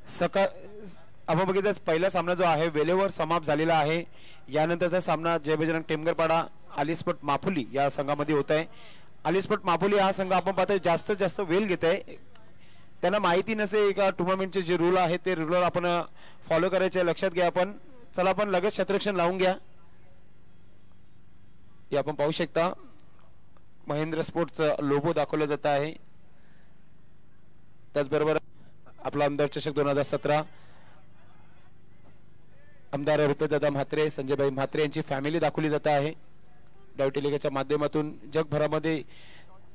सकाळ आपण बघितलं पहिला सामना जो आहे वेळेवर समाप्त झालेला आहे. यानंतरचा सामना जय बजरंग टेमगरपाडा आलिस्पोर्ट माफुली या संघामध्ये होत आहे. आलिस्पोर्ट माफुली हा संघ आपण पाहतोय जास्तीत जास्त वेळ घेत आहे. त्यांना माहिती नसे का टुर्नामेंटचे जे रूल आहेत ते रूलर आपण फॉलो करायचे लक्षात घ्या. आपण चला आपण लगेच क्षेत्ररक्षण लावून घ्या. हे आपण पाहू शकता महेंद्र स्पोर्ट्सचा लोगो दाखवला जात आहे. त्याचबरोबर आपला आमदार चषक 2017 आमदार रुपेशदादा म्हात्रे संजयभाई म्हात्रे यांची फॅमिली दाखवली जात आहे. डायटिलिगाच्या माध्यमातून जगभरामध्ये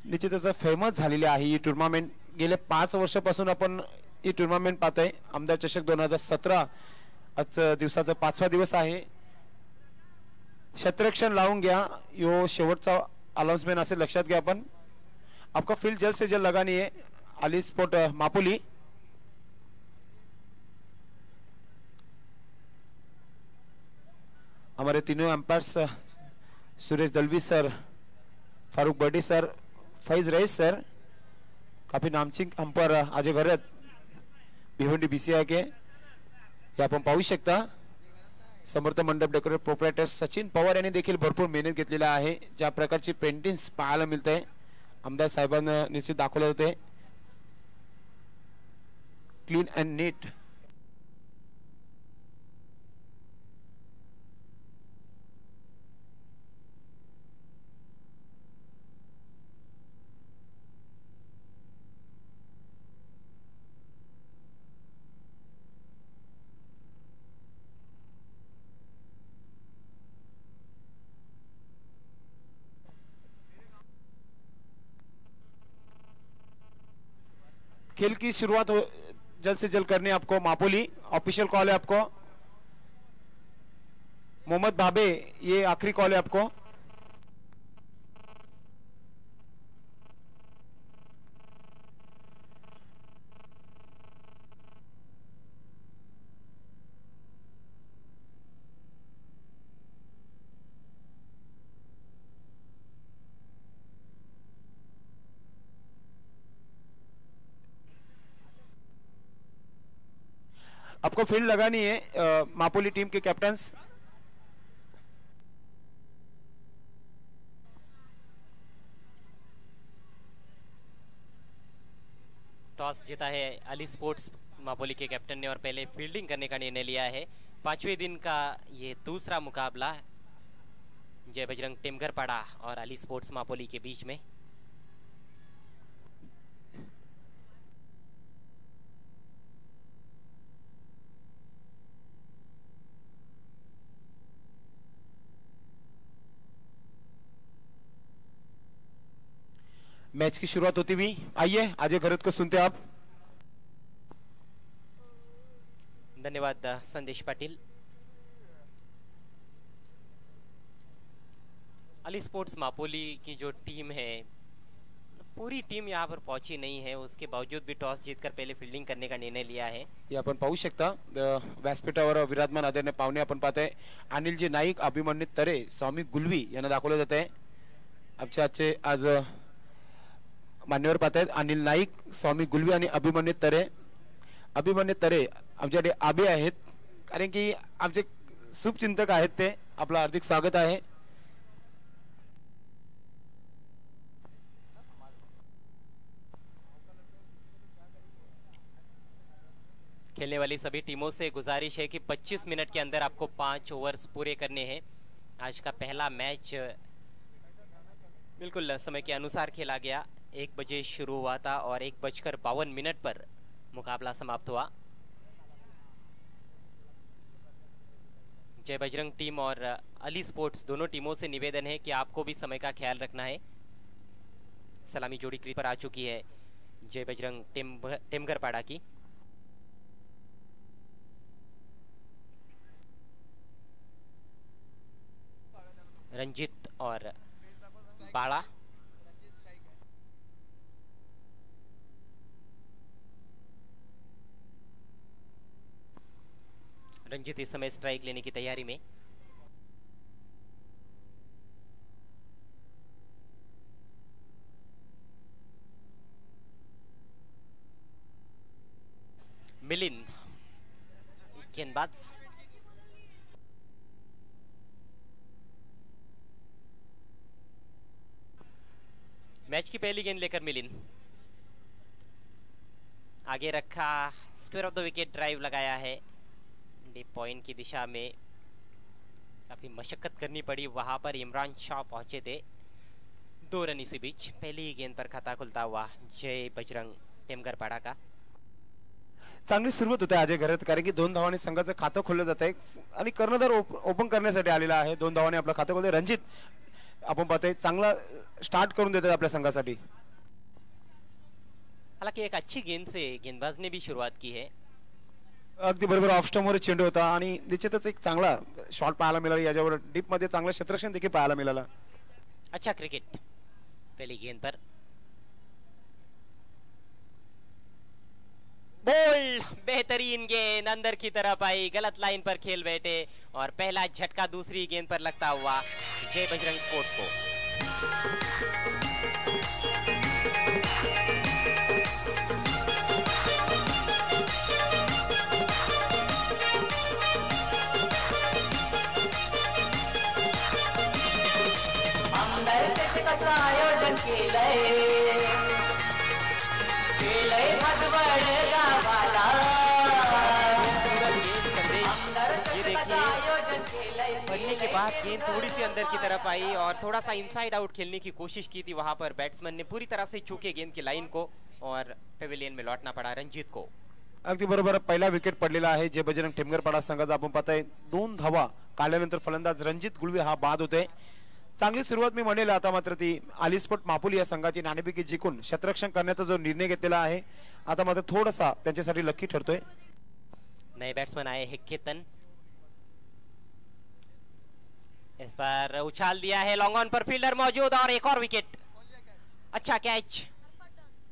निश्चितच फेमस झालेली आहे ही टुर्नामेंट. गेले 5 वर्षापासून आपण ही टुर्नामेंट पाहतोय. आमदार चषक 2017 आज दिवसाचा 5वा दिवस आहे. क्षेत्ररक्षण लावून घ्या. यो शेवटचा अनाउंसमेंट असे लक्षात घ्या. आपण आपका फील्ड जल्द से जल्द लगानी है. आलिस्पोर्ट मापुली हमारे तीनों umpires Suresh Dalvi sir, Farooq Birdi sir, Faiz Rais sir काफी नामचीन अंपायर आज घर भिवंडी बीसीआय के हे आपण पाहू शकता. समर्थ मंडप डेकोरेट प्रोप्रायटर सचिन पवार यांनी देखील भरपूर मेहनत घेतलेली आहे. ज्या प्रकारची पेंटिंग्स पाहायला मिळते आमदार साहेबांना निश्चित दाखवले होते. Clean and neat. खेल की शुरुआत जल्द से जल्द करनी है आपको. मापोली ऑफिशियल कॉल है आपको. मोहम्मद भाबे ये आखिरी कॉल है आपको. आपको फील्ड लगानी है. मापोली टीम के कैप्टन्स टॉस जीता है अली स्पोर्ट्स मापोली के कैप्टन ने और पहले फील्डिंग करने का निर्णय लिया है. 5वें दिन का ये दूसरा मुकाबला जय बजरंग टेमगरपाड़ा और अली स्पोर्ट्स मापोली के बीच में. मैच की शुरुआत होती हुई. आइए अजय घरत को सुनते आप. धन्यवाद संदेश पाटिल. अली स्पोर्ट्स मापोली की जो टीम है पूरी टीम यहाँ पर पहुंची नहीं है. उसके बावजूद भी टॉस जीतकर पहले फील्डिंग करने का निर्णय लिया है. हे आपण पाहू शकता. व्यासपीठावर विराजमान आदरणीय पाहुणे आपण पाहताय. अनिलजी नाईक, अभिमन्यू तरे, स्वामी गुलवी यांना दाखवलं जात आहे. आमचे आज मान्यवर पाहतायत अनिल नाईक, स्वामी गुलवी आणि अभिमन्यू तरे. अभिमन्यू तरे आमच्याकडे आबे आहेत कारण की आमचे शुभचिंतक आहेत ते. आपलं हार्दिक स्वागत आहे. खेलने वाली सभी टीमों से गुजारिश है कि 25 मिनट के अंदर आपको 5 ओवर्स पूरे करने हैं. आज का पहला मैच बिल्कुल समय के अनुसार खेला गया. 1 बजे शुरू हुआ था और 1:52 पर मुकाबला समाप्त हुआ. जय बजरंग टीम और अली स्पोर्ट्स दोनों टीमों से निवेदन है कि आपको भी समय का ख्याल रखना है. सलामी जोड़ी क्रीज पर आ चुकी है जय बजरंग टेमगरपाड़ा की. रंजित और बाड़ा. रंजित इस समय स्ट्राइक लेने की तैयारी में. मिलिंद गेंदबाज। मैच की पहली गेंद लेकर मिलिंद, आगे रखा, square of the wicket drive लगाया है डीप पॉइंट की दिशा में। काफी मशक्कत करनी पड़ी, वहां पर इमरान शाह पहुंचे थे 2 रन इसी बीच। पहली ही गेंद पर खाता खुलता हुआ जय बजरंग टेमघरपाडा का। चांगली सुरुवात होते अजय घरत, कारण की 2 धावांनी संघाचं खातं खोललं जात आहे आणि कर्णधार ओपन करण्यासाठी आलेला आहे। 2 धावांनी आपलं खातं खोलले। रणजित आपण पाहतोय चांगला स्टार्ट करून देतात आपल्या संघासाठी। हालांकि एक अच्छी गेंद से गेंदबाज ने भी शुरुआत की है। अगदी बरोबर ऑफ स्टंप वर चेंडू होता आणि निश्चितच एक चांगला शॉट पाहायला मिळाला, याच्यावर डीप मध्ये चांगलं क्षेत्ररक्षण देखील पाहायला मिळालं। अच्छा क्रिकेट पहली गेंद पर, बोल्ड बेहतरीन गेंद अंदर की तरफ आई, गलत लाइन पर खेल बैठे और पहला झटका दूसरी गेंद पर लगता हुआ जय बजरंग स्पोर्ट्स को। आयोजन केलंय भगवड गावाला, पढ़ने के बाद गेंद थोड़ी सी अंदर की तरफ आई और थोड़ा सा इनसाइड आउट खेलने की कोशिश की थी। वहां पर बैट्समैन ने पूरी तरह से चूके गेंद की लाइन को और पेविलियन में लौटना पड़ा रंजीत को। अगदी बरोबर पहिला विकेट पडलेला आहे जय बजरंग टेमघरपाडा संघाचा। आपण पाहताय 2 धावा काढल्यानंतर फलंदाज रणजित गुळवे हा बाद होतोय। चांगली सुरुवात मी म्हणेल, आता मात्र ती आली स्पोर्ट मापोली या संघाची नाणेफेकी जिंकून क्षेत्ररक्षण करण्याचा जो निर्णय घेतलेला आहे, आता मात्र थोडासा त्यांच्यासाठी लकी ठरतोय। नए बैट्समैन आए हैं केतन, इस बार उछाल दिया है, लॉन्ग ऑन पर फील्डर मौजूद और एक और विकेट। अच्छा कैच,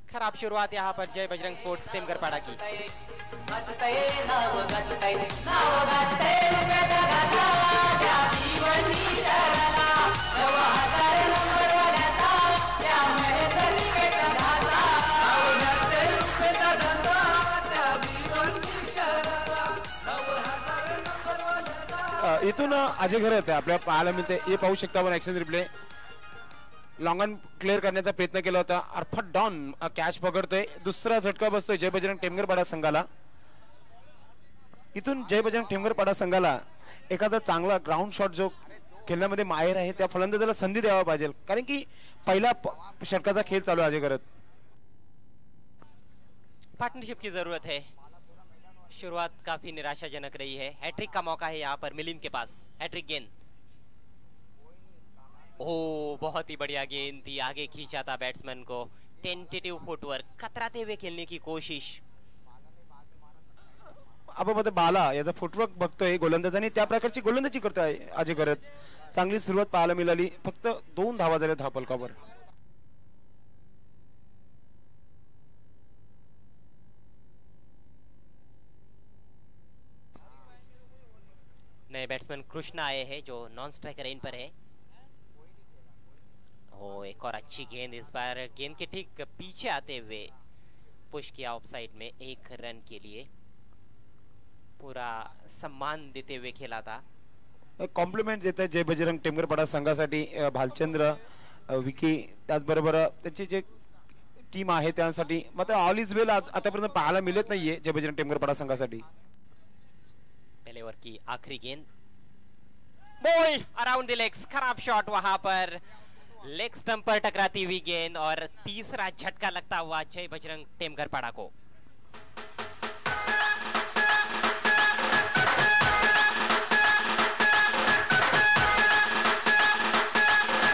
खराब शुरुआत यहाँ पर जय बजरंग स्पोर्ट्स टेमघरपाडा की। इथून अजय घरत आपल्याला पाहायला मिळते, हे पाहू शकता आपण action replay. Long on clear करण्याचा प्रयत्न केला होता, अरफत डॉन कॅच पकडतोय, दुसरा झटका बसतोय जय बजरंग टेमघरपाडा संघाला। इथून जय बजरंग टेमघरपाडा संघाला एखादा चांगला ग्राउंड शॉट जो खेळण्यामध्ये माहिर आहे त्या फलंदाजाला संधी द्यावा पाहिजे, कारण की पहिला षटकाचा खेळ चालू आहे अजय घरत। पार्टनरशिप की जरूरत है, शुरुआत काफी निराशाजनक रही है। हैट्रिक का मौका है यहाँ पर मिलिंद के पास, हैट्रिक गेंद। ओह बहुत ही बढ़िया गेंद थी, आगे खींचा था बैट्समैन को, टेंटेटिव फुटवर्क, कतराते हुए खेलने की कोशिश। आपण मध्ये बाला याचा फुटवर्क बघतोय गोलंदाजांनी, त्या प्रकारची गोलंदाजी करतोय अजय घरत। चांगली सुरुवात पाहायला मिळाली, फक्त 2 धावा झाल्या धावफलकावर। नए बैट्समैन कृष्णा आए हैं जो नॉन स्ट्राइकर रेन पर है। ओ एक और अच्छी गेंद, इस बार गेंद के ठीक पीछे आते हुए पुश किया ऑफ साइड में 1 रन के लिए, पूरा सम्मान देते हुए खेला था। कॉम्प्लिमेंट देत आहे जय बजरंग टेमघरपाडा संघासाठी भालचंद्र, विकी, त्याचबरोबर त्याची जे टीम आहे त्यासाठी मात्र ऑल इज वेल आतापर्यंत पाहायला मिळत नाहीये जय बजरंग टेमघरपाडा संघासाठी। पहले ओवर की आखिरी गेंद, बॉल अराउंड द लेग्स, खराब शॉट वहां पर, लेग स्टंप पर टकराती हुई गेंद और तीसरा झटका लगता हुआ जय बजरंग टेमघरपाडा को।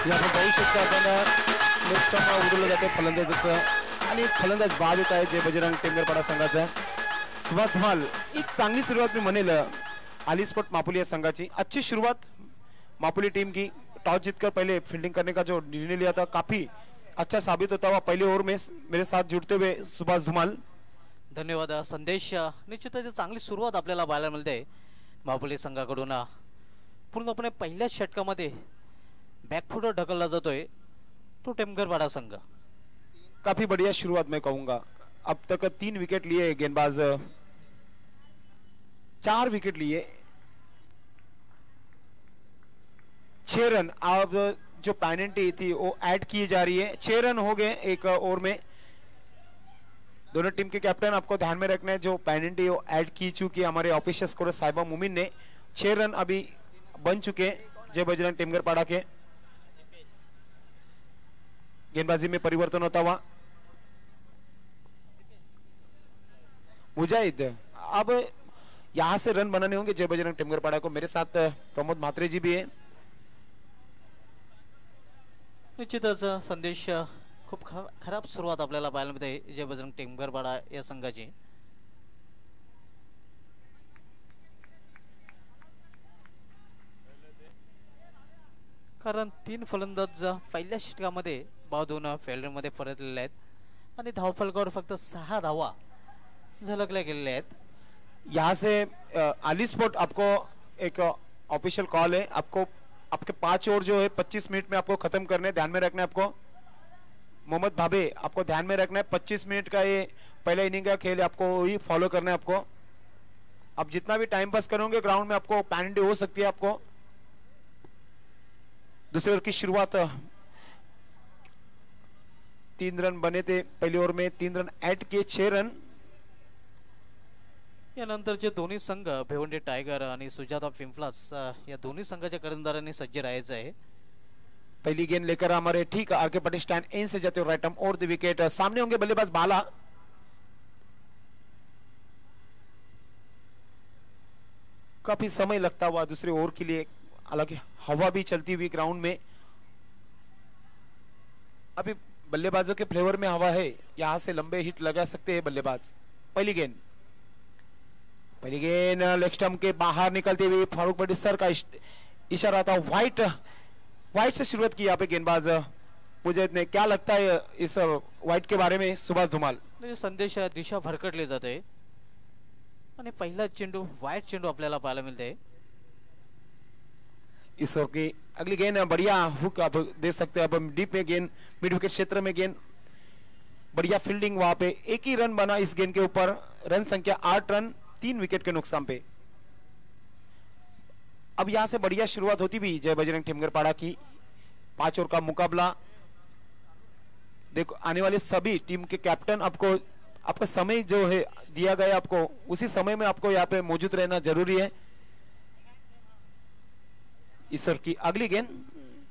आपण पाहू शकतो आपण लेग स्टंप उडवलं जाते फलंदाजाचं आणि फलंदाज बाद होत आहे जय बजरंग टेमघरपाडा संघाचा। सुभाष धुमाल, एक चांगली सुरुवात मी म्हणेल आली स्पोर्ट मापोली या संघाची। अच्छी शुरुआत मापोली टीम की, टॉस जीतकर पहले फील्डिंग करने का जो निर्णय लिया था काफी अच्छा साबित होता हुआ। पहले ओवर में मेरे साथ जुड़ते हुए सुभाष धुमाल, धन्यवाद संदेश। निश्चितच चांगली सुरुवात आपल्याला पाहायला मिळते मापोली संघाकडून। पूर्णपणे पहिल्याच षटकामध्ये बॅकफुटवर ढकलला जातोय तो टेमघरपाडा संघ। काफी बढ़िया शुरुआत मैं कहूंगा। अब तक 3 विकेट लिए गेंदबाज 4 विकेट लिए, 6 रन। अब जो पेनल्टी थी वो ऐड की जा रही है। 6 रन हो गए एक ओवर में। दोनों टीम के कैप्टन आपको ध्यान में रखना है, जो पेनल्टी वो ऐड की चुकी हमारे ऑफिशियल स्कोर साहिबा मुमिन ने। 6 रन अभी बन चुके जय बजरंग टेमगरपाड़ा के। गेंदबाजी में परिवर्तन होता हुआ मुजाहिद, अब यहां से रन बनाने होंगे जय बजरंग टेमगरपाड़ा को। मेरे साथ प्रमोद म्हात्रे जी भी है। निश्चितच संदेश खूप खराब सुरुवात आपल्याला पाहायला मिळते जय बजरंग टेमगरपाड़ा या संघाची। कारण 3 फलंदाज पहिल्या षटकामध्ये बावधून फेल्डरमध्ये परतलेले आहेत आणि धावफलकावर फक्त 6 धावा झलकल्या गेलेल्या आहेत। यहाँ से आली स्पोर्ट आपको एक ऑफिशियल कॉल है, आपको आपके 5 ओवर जो है 25 मिनट में आपको खत्म करने, ध्यान में रखना है आपको। मोहम्मद भाभे, आपको ध्यान में रखना है 25 मिनट का ये पहला इनिंग का खेल है, आपको वही फॉलो करना है आपको। आप जितना भी टाइम पास करोगे ग्राउंड में आपको पेनल्टी हो सकती है आपको। दूसरे ओवर की शुरुआत 3 रन बने थे पहले ओवर में, 3 रन ऐड किए, 6 रन। यानंतरचे दोन्ही संघ भिवंडी टायगर आणि सुजाता पिंपलास या दोन्ही संघाच्या कर्णधारांनी सज्ज राहायचं आहे। पहली गेंद लेकर हमारे ठीक आरके पटेल स्टैंड इन से जाते हुए राइट आर्म और द विकेट। सामने होंगे बल्लेबाज बाला। काफी समय लगता हुआ दूसरे ओवर के लिए, हालांकि हवा भी चलती हुई ग्राउंड में। अभी बल्लेबाजों के फ्लेवर में हवा है, यहां से लंबे हिट लगा सकते हैं बल्लेबाज। पहली गेंद लेग स्टंप के बाहर निकलते हुए फारूक बड़ी सर का इशारा था। व्हाइट से शुरुआत की यहाँ पे गेंदबाज मुझे ने। क्या लगता है इस व्हाइट के बारे में सुभाष धुमाल? संदेश दिशा भरकटली जाते आणि पहिला चेंडू व्हाइट चेंडू आपल्याला पाहायला मिळते। इस ओवर की अगली गेंद बढ़िया हुक आप देख सकते हैं। अब डीप में गेंद, मिड विकेट क्षेत्र में गेंद, बढ़िया फील्डिंग वहां पे। एक ही रन बना इस गेंद के ऊपर, रन संख्या 8 रन 3 विकेट के नुकसान पे। अब यहां से बढ़िया शुरुआत होती भी जय बजरंग टेमगरपाड़ा की। 5 ओवर का मुकाबला। देखो आने वाले सभी टीम के कैप्टन आपको आपका समय जो है दिया गया, आपको उसी समय में आपको यहाँ पे मौजूद रहना जरूरी है। इस ओवर की अगली गेंद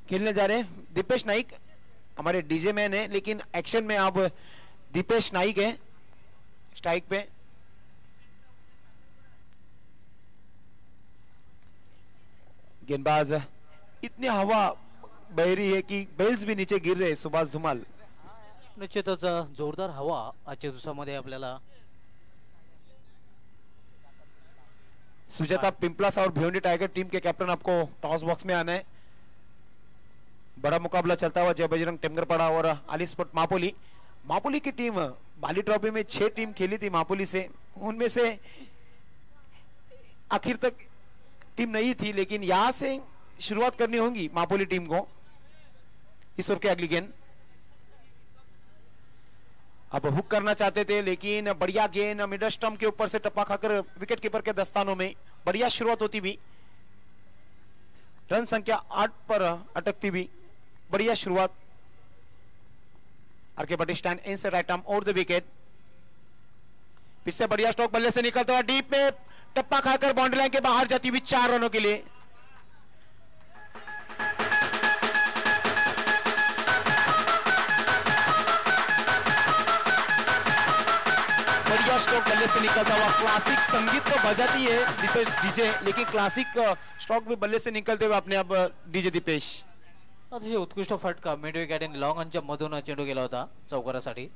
खेलने जा रहे हैं दीपेश नाइक, हमारे डीजे मैन है, लेकिन एक्शन में अब दीपेश नाइक है स्ट्राइक पे। गेंदबाज, इतनी हवा बह रही है कि बेल्स भी नीचे गिर रहे। सुभाष धुमाल, निश्चितच जोरदार हवा आजच्या दिवसामध्ये आपल्याला। सुजाता पिंपलास और भिवंडी टाइगर टीम के कैप्टन आपको टॉस बॉक्स में आना है। बड़ा मुकाबला चलता हुआ जय बजरंग टेमगरपाड़ा और आली स्पोर्ट मापोली। मापोली की टीम बाली ट्रॉफी में 6 टीम खेली थी मापोली से, उनमें से आखिर तक टीम नहीं थी, लेकिन यहां से शुरुआत करनी होगी मापोली टीम को। इस ओवर की अगली गेंद अब हुक करना चाहते थे, लेकिन बढ़िया गेंद मिडल स्टंप के ऊपर से टप्पा खाकर विकेट कीपर के दस्तानों में। बढ़िया शुरुआत होती हुई, रन संख्या 8 पर अटकती हुई बढ़िया शुरुआत। आरके पटेल स्टैंड इन से राइट आर्म और द विकेट। फिर से बढ़िया स्ट्रोक बल्ले से निकलता हुआ डीप में टप्पा खाकर बाउंड्री लाइन के बाहर जाती हुई 4 रनों के लिए। बढ़िया स्ट्रोक बल्ले से निकलता हुआ, क्लासिक संगीत तो बजाती है दीपेश डीजे, लेकिन क्लासिक स्ट्रोक भी बल्ले से निकलते हुए अपने आप डीजे दीपेश। अतिशय उत्कृष्ट फटका मिड विकेट आणि लॉंग ऑनच्या मधून चेंडू गेला होता चौकारासाठी।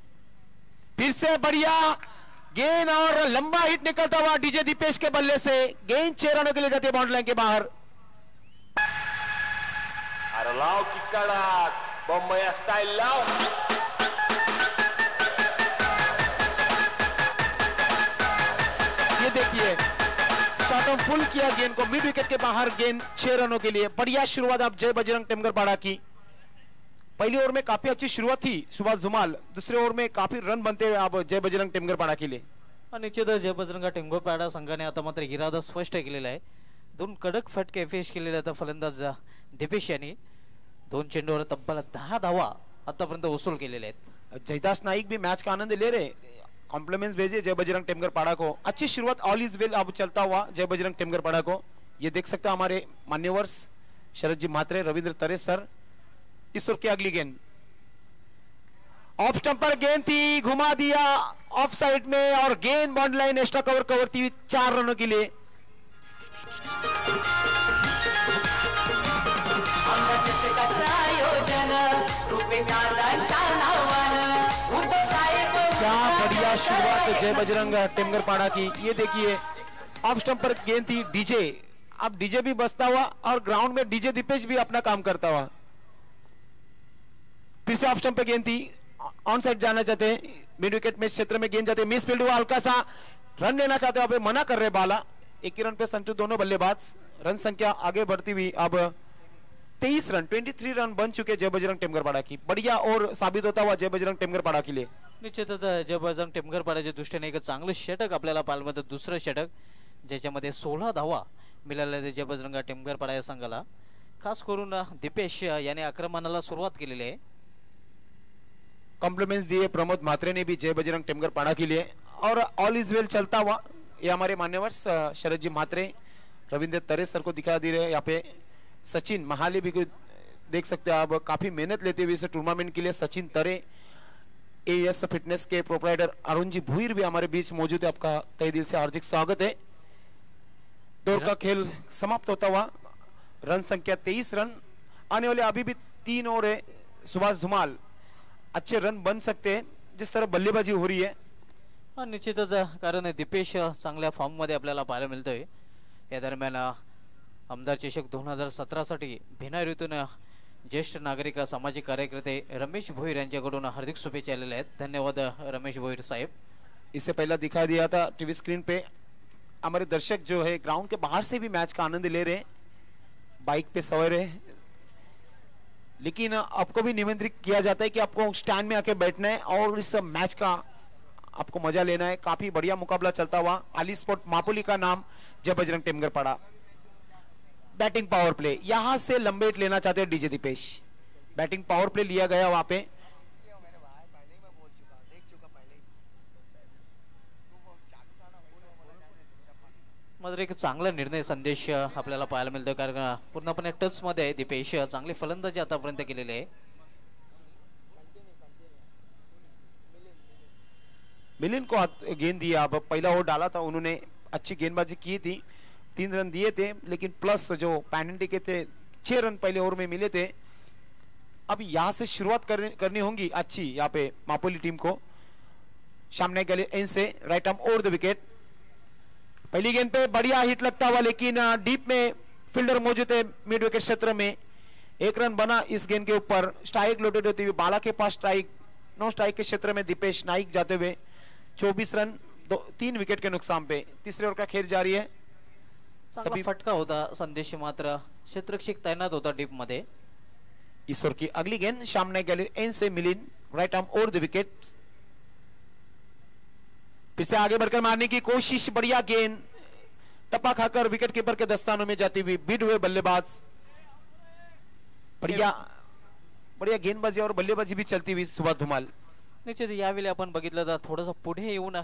फिर से बढ़िया गेंद और लंबा हिट निकलता हुआ डीजे दीपेश के बल्ले से। गेंद 6 रनों के लिए जाती है बाउंड्री लाइन के बाहर। अरे लाव की कड़ाक बम्बई स्टाइल लाव। ये देखिए शॉट ऑन फुल किया गेंद को, मिड विकेट के बाहर गेंद 6 रनों के लिए। बढ़िया शुरुआत अब जय बजरंग टेमगरपाड़ा की। पहली ओवर में काफी अच्छी शुरुआत थी सुभाष धुमाल, दूसरे ओवर में काफी रन बनते हुए अब जय बजरंग टेमगरपाड़ा के लिए। निश्चितच जय बजरंगा टेंगोपाडा संघाने आता मात्र इरादा स्पष्ट केलेला आहे. 2 कडक फटके फेस केलेले आता फलंदाज दीपेश यांनी 2 चेंडूवर तब्बल 10 धावा आतापर्यंत वसूल केलेले आहेत. जयदास नाइक भी मैच का आनंद ले रहे, कॉम्प्लीमेंट्स भेजे जय बजरंग टेमगर पाड़ा को. अच्छी शुरुआत, ऑल इज वेल अब चलता हुआ जय बजरंग टेमगर पाड़ा को. ये देख सकते हैं हमारे मान्यवर्स शरद जी म्हात्रे, रविंद्र तरे सर. इस ओर की अगली गेंद ऑफ स्टंप पर गेंद थी, घुमा दिया ऑफ साइड में और गेंद बाउंड्री लाइन एक्स्ट्रा कवर करती 4 रनों के लिए. क्या बढ़िया शुरुआत जय बजरंग टेमगर पाड़ा की. ये देखिए ऑफ स्टंप पर गेंद थी, डीजे. अब डीजे भी बसता हुआ और ग्राउंड में डीजे दीपेश भी अपना काम करता हुआ. फिर से ऑफ स्टंप पे गेंद थी, ऑन साइड जाना चाहते हैं, मिड विकेट में क्षेत्र में गेंद जाते हैं, मिस फील्ड हुआ, हल्का सा रन लेना चाहते हैं, अब मना कर रहे बाला. 1 रन पे संतु दोनों बल्लेबाज. रन संख्या आगे बढ़ती हुई अब 23 रन 23 रन बन चुके जय बजरंग टेमगर पाड़ा की. बढ़िया और साबित होता हुआ जय बजरंग टेमगर पाड़ा के लिए. निश्चितच जय बजरंग टेमगर पाड्याच्या दृष्टीने एक चांगलं षटक आपल्याला पाहायला मिळतं. दुसरं षटक ज्याच्यामध्ये 16 धावा मिळाल्या जय बजरंग टेमगर पाडा या संघाला. खास करून दीपेश याने आक्रमणाला सुरुवात केलेली आहे. कॉम्प्लीमेंट्स दिए प्रमोद म्हात्रे ने भी जय बजरंग टेमगर पाड़ा के लिए. और ऑल इज वेल चलता हुआ ये हमारे मान्यवर्स शरद जी म्हात्रे, रविंद्र तरे सर को दिखा दे रहे हैं. यहाँ पे सचिन महाले भी देख सकते हैं आप, काफी मेहनत लेते हुए इस टूर्नामेंट के लिए. सचिन तरे, एएस फिटनेस के प्रोप्राइटर अरुण जी भूईर भी हमारे बीच मौजूद है. आपका तहे दिल से हार्दिक स्वागत है. दौड़ का खेल समाप्त होता हुआ, रन संख्या 23 रन. आने वाले अभी भी 3 ओवर है. सुभाष धुमाल, अच्छे रन बन सकते हैं जिस तरह बल्लेबाजी हो रही है. निश्चितच कारण दीपेश चांगल्या फॉर्म मध्ये आपल्याला पाहायला मिळतोय. या दरम्यान आमदार चषक 2017 साठी भिनार ऋतून ज्येष्ठ नागरिक सामाजिक कार्यकर्ते रमेश भोईर यांच्याकडून हार्दिक शुभेच्छा आलेल्या आहेत. धन्यवाद रमेश भोईर साहेब. इससे पहले दिखा दिया था टीवी स्क्रीन पे. हमारे दर्शक जो है ग्राउंड के बाहर से भी मैच का आनंद ले रहे हैं, बाइक पे सवार है. लेकिन आपको भी निमंत्रित किया जाता है कि आपको स्टैंड में आके बैठना है और इस मैच का आपको मजा लेना है. काफी बढ़िया मुकाबला चलता हुआ. आली स्पोर्ट मापोली का नाम जय बजरंग टेमगर पाड़ा. बैटिंग पावर प्ले, यहां से लंबे हिट लेना चाहते हैं DJ Deepesh. Batting power play लिया गया वहां पे. मात्र एक चांगला निर्णय संदेश आपल्याला पाहायला मिळतोय कारण पूर्णपणे टच मध्ये आहे दीपेश. चांगली फलंदाजी आतापर्यंत केलेली आहे. मिलिंद को गेंद दिया. अब पहला ओवर डाला था उन्होंने, अच्छी गेंदबाजी की थी, 3 रन दिए थे. लेकिन प्लस जो पेनल्टी के थे 6 रन पहले ओवर में मिले थे. अब यहां से शुरुआत करनी होगी अच्छी यहाँ पे मापोली टीम को. सामने के लिए एन से right arm over the wicket. पहली गेंद पे बढ़िया हिट लगता हुआ, लेकिन डीप में फील्डर मौजूद है मिड विकेट क्षेत्र में. 1 रन बना इस गेंद के ऊपर. स्ट्राइक लोटेड होती हुई बाला के पास स्ट्राइक, नो स्ट्राइक के क्षेत्र में दीपेश नाइक जाते हुए 24 रन 3 विकेट के नुकसान पे. तीसरे ओवर का खेल जारी है. सभी फटका होता संदेश, मात्र क्षेत्ररक्षक तैनात होता डीप मध्ये. इस ओवर की अगली गेंद सामने गैलरी एन से मिलिन, right arm over the wicket. फिर से आगे बढ़कर मारने की कोशिश. बढ़िया गेंद टप्पा खाकर विकेट कीपर के दस्तानों में जाती हुई बीट हुए बल्लेबाज. बढ़िया बढ़िया गेंदबाजी और बल्लेबाजी भी चलती हुई सुभाष धुमाल. निश्चित यावेळी आपण बघितलं तर थोडंसं पुढे येऊन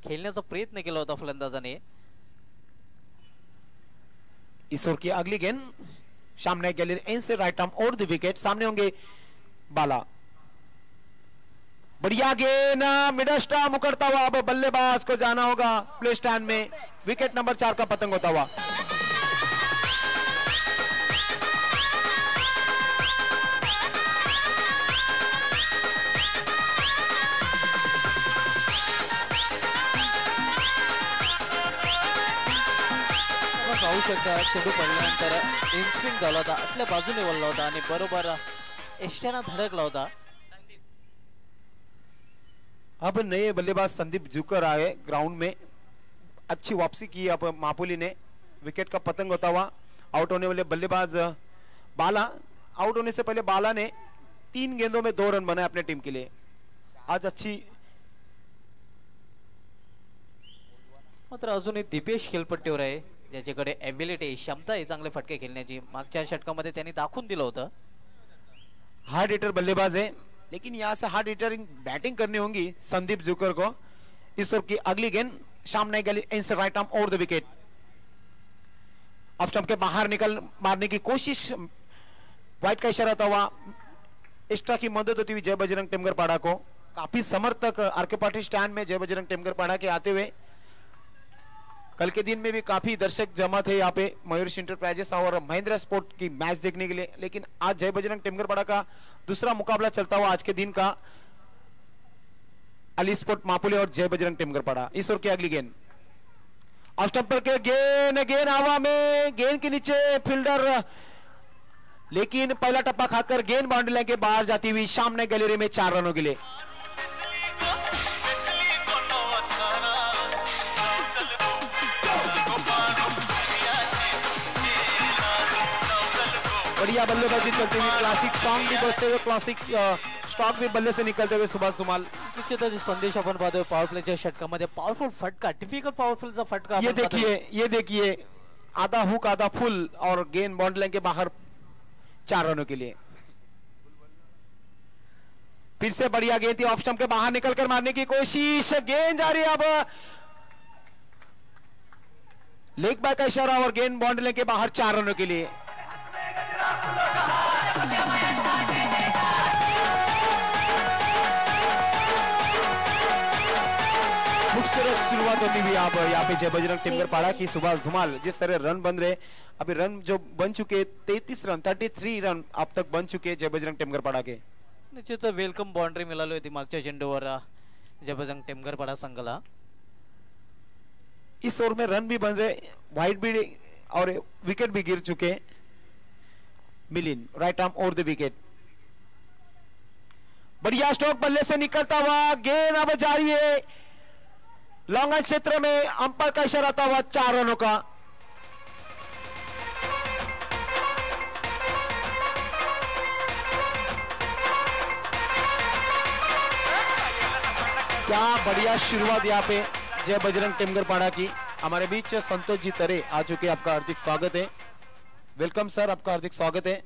खेळण्याचा प्रयत्न केला होता फलंदाजाने. इस ओवर की अगली गेंद सामने गैलरी एन से right arm over the wicket. सामने होंगे बाला. बढ़िया गेंद मिडल स्टंप उकड़ता हुआ. अब बल्लेबाज को जाना होगा प्ले स्टैंड में. विकेट नंबर 4 का पतंग होता हुआ. पाहू शकता चेंडू पडल्यानंतर इनस्विंग झाला होता, आतल्या बाजूने वळला होता आणि बरोबर एष्ट्याना धडकला होता. अब नए बल्लेबाज संदीप जुकर आए ग्राउंड में. अच्छी वापसी की अब मापोली ने. विकेट का पतंग होता हुआ. आउट होने वाले बल्लेबाज बाला. आउट होने से पहले बाला ने 3 गेंदों में 2 रन बनाए अपने टीम के लिए. आज अच्छी मात्र अजूनही दीपेश खेळपट्टीवर आहे, ज्याच्याकडे एबिलिटी क्षमता आहे चांगले फटके खेळण्याची. मागच्या षटकामध्ये त्यांनी दाखवून दिलं होतं. हार्ड हिटर बल्लेबाज है, लेकिन यहाँ से हार्ड हिटरिंग बैटिंग करनी होगी संदीप जुकर को. इस ओवर की अगली गेंद सामने गली इंसर right arm over the wicket. Off stump के बाहर निकल मारने की कोशिश, वाइट का इशारा था, हुआ एक्स्ट्रा की मदद होती हुई जय बजरंग टिमगर पाड़ा को. काफी समर्थक आरके पाटिल स्टैंड में जय बजरंग टिमगर पाड़ा के आते हुए. कल के दिन में भी काफी दर्शक जमा थे यहाँ पे मयूर इंटरप्राइजेस और महिंद्रा स्पोर्ट की मैच देखने के लिए. लेकिन आज जय बजरंग टिमगर पाड़ा का दूसरा मुकाबला चलता हुआ आज के दिन का अली स्पोर्ट मापुली और जय बजरंग टिमगर पाड़ा. इस ओवर की अगली गेंद ऑफ स्टंप पर के गेंद हवा में, गेंद के नीचे फील्डर, लेकिन पहला टप्पा खाकर गेंद बाउंड्री लाइन के बाहर जाती हुई सामने गैलरी में 4 रनों के लिए. बढ़िया बल्लेबाजी चलती हुई, क्लासिक सॉन्ग भी बजते हुए, क्लासिक स्टॉक भी बल्ले से निकलते हुए सुभाष धुमाल. निश्चितच संदेश आपण पाहतोय पॉवर प्लेच्या षटकामध्ये पॉवरफुल फटका, टिपिकल पॉवरफुलचा फटका. ये देखिए आधा हुक आधा फुल और गेंद बाउंड्री लाइन के बाहर 4 रनों के लिए. फिर से बढ़िया गेंद थी, ऑफ स्टंप के बाहर निकलकर मारने की कोशिश, गेंद जा रही है अब लेग बैक का इशारा और गेंद बाउंड्री लाइन के बाहर 4 रनों के लिए. खूबसूरत शुरुआत होती हुई आप यहाँ पे जय बजरंग टिमगर पाड़ा की. सुभाष धुमाल जिस तरह रन बन रहे, अभी रन जो बन चुके 33 रन 33 रन अब तक बन चुके जय बजरंग टिमगर पाड़ा के. निश्चित वेलकम बाउंड्री मिळाली होती मागच्या चेंडूवर जय बजरंग टिमगर पाड़ा संघाला. इस ओवर में रन भी बन रहे, वाइड भी और विकेट भी गिर चुके. मिलिन right arm over the wicket. बढ़िया स्ट्रोक बल्ले से निकलता हुआ, गेंद अब जारी है लॉन्ग क्षेत्र में, अंपायर का इशारा था हुआ 4 रनों का. क्या बढ़िया शुरुआत यहाँ पे जय बजरंग टिमगर पाड़ा की. हमारे बीच संतोष जी तरे आ चुके, आपका हार्दिक स्वागत है. वेलकम सर, आपका हार्दिक स्वागत है.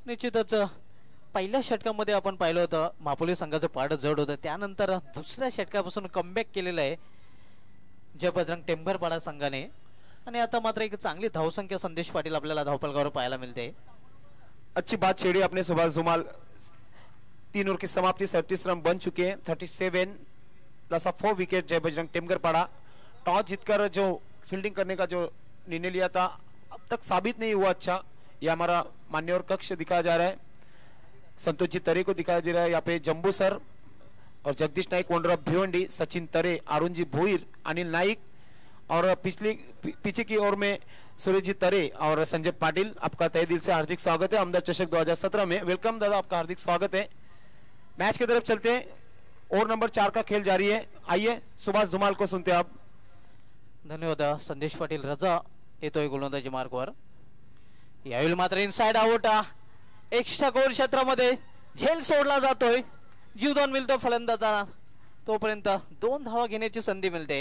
निश्चितच पहिल्या षटकामध्ये आपण पाहिलं होतं मापोली संघाचं पारडं जड होतं, त्यानंतर दुसऱ्या षटकापासून कमबॅक केलेलं आहे जय बजरंग टिमगर पाड़ा संघाने. आणि आता मात्र एक चांगली धावसंख्या संदेश पाटील आपल्याला धावफलकावर पाहायला मिळते. अच्छी बात छेड़ी अपने सुभाष धुमाल. 3 ओवर की समाप्ति 37 रन बन चुके हैं. 37 प्लस 4 विकेट जय बजरंग टिमगर पाड़ा. टॉस जीतकर जो फील्डिंग करने का जो निर्णय लिया था अब तक साबित नहीं हुआ अच्छा. यह हमारा मान्यवर कक्ष दिखाया जा रहा है, संतोष जी तरे को दिखाया जा रहा है. यहाँ पे जम्बू सर और जगदीश नाइक ओनर ऑफ भिवंडी, सचिन तरे, अरुण जी भोईर, अनिल नाइक और पीछे की ओर में सूरज जी तरे और संजय पाटिल. आपका तहे दिल से हार्दिक स्वागत है अहमदाबाद चषक 2017 में. वेलकम दादा, आपका हार्दिक स्वागत है. मैच की तरफ चलते हैं. ओवर नंबर 4 का खेल जारी है. आइए सुभाष धुमाल को सुनते हैं आप. धन्यवाद संदेश पाटील. रजा येतोय गोलंदाजी मार्गवर. यावेळी मात्र इनसाइड आउट, एक्स्ट्रा कव्हर क्षेत्रामध्ये झेल सोडला जातोय, जीवदान मिळतो फलंदाजांना. तोपर्यंत 2 धावा घेण्याची संधी मिळते.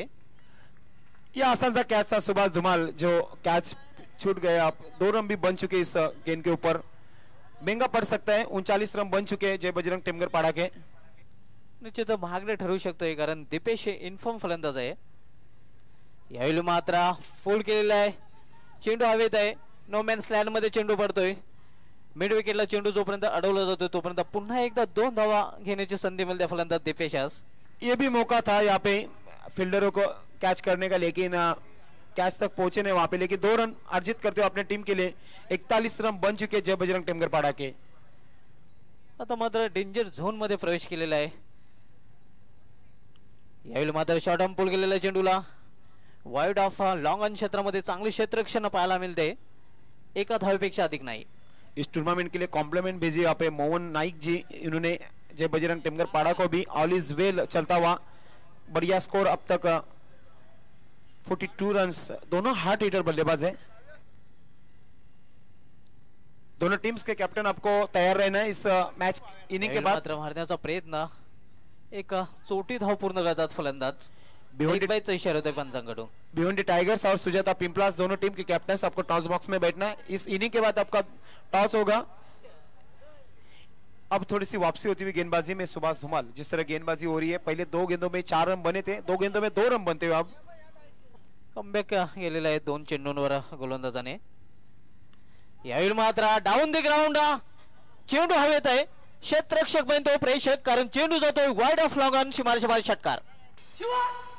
यह आसान सा कैच था सुभाष धुमाल, जो कैच छूट गए. आप 2 रन भी बन चुके इस गेंद के ऊपर, महंगा पड़ सकता है. 39 रन बन चुके जय बजरंग टिमगर पाड़ा के. निश्चित महागडे ठरू शकतोय कारण दीपेश इन्फॉर्म फलंदाज आहे. यावेळी मात्र फोल्ड केलेला आहे, चेंडू हवेत आहे, नो मॅन्स लँड मध्ये चेंडू पडतोय. मिड विकेटला चेंडू जोपर्यंत अडवला जातोय तोपर्यंत पुन्हा एकदा 2 धावा घेण्याची संधी मिळते फलंदाज दीपेशास. ये भी मौका था यहाँ पे फील्डरों को कैच करने का, लेकिन कैच तक पहुंचे नहीं वहां पे. लेकिन 2 रन अर्जित करते हुए अपने टीम के लिए 41 रन बन चुके जय बजरंग टिमगर पाड़ा के. आता मात्र डेंजर झोन मध्ये प्रवेश केलेला आहे. यावेळी मात्र शॉर्ट आर्म पुल केलेल्या चेंडूला वाइड ऑफ लॉन्ग ऑन क्षेत्रामध्ये चांगले क्षेत्ररक्षण पाहायला मिळते, एका धावेपेक्षा अधिक नाही. इस टूर्नामेंट के लिए कॉम्प्लीमेंट भेजी यहाँ पे मोहन नाइक जी. इन्होंने जय बजरंग टिमगर पाड़ा को भी ऑल इज वेल चलता हुआ. बढ़िया स्कोर अब तक 42 रन्स. दोनों हार्ड हिटर बल्लेबाज हैं. दोनों टीम्स के कैप्टन आपको तैयार रहना है इस मैच इनिंग के बाद. मात्र मारण्याचा प्रयत्न, एक चोटी धाव पूर्ण करतात फलंदाज. भिवंडी बाईचा इशारा होता पंचांकडून। भिवंडी टाइगर्स और सुजाता पिंपलास दोनों टीम के कैप्टन आपको टॉस बॉक्स में बैठना है। इस इनिंग के बाद आपका टॉस होगा। अब थोड़ी सी वापसी होती हुई गेंदबाजी में सुभाष धुमाल, जिस तरह गेंदबाजी हो रही है, पहले 2 गेंदों में 4 रन बने थे, 2 गेंदों में 2 रन बनते हुए अब कमबॅक गेलेला आहे 2 चेंडूंवर गोलंदाजाने। यावेळी मात्र डाऊन द ग्राउंड चेंडू हवेत आहे, क्षेत्ररक्षक बनतो प्रेषक, कारण चेंडू जातोय वाईड ऑफ लॉंग ऑन, सीमारेषा बाहेर षटकार।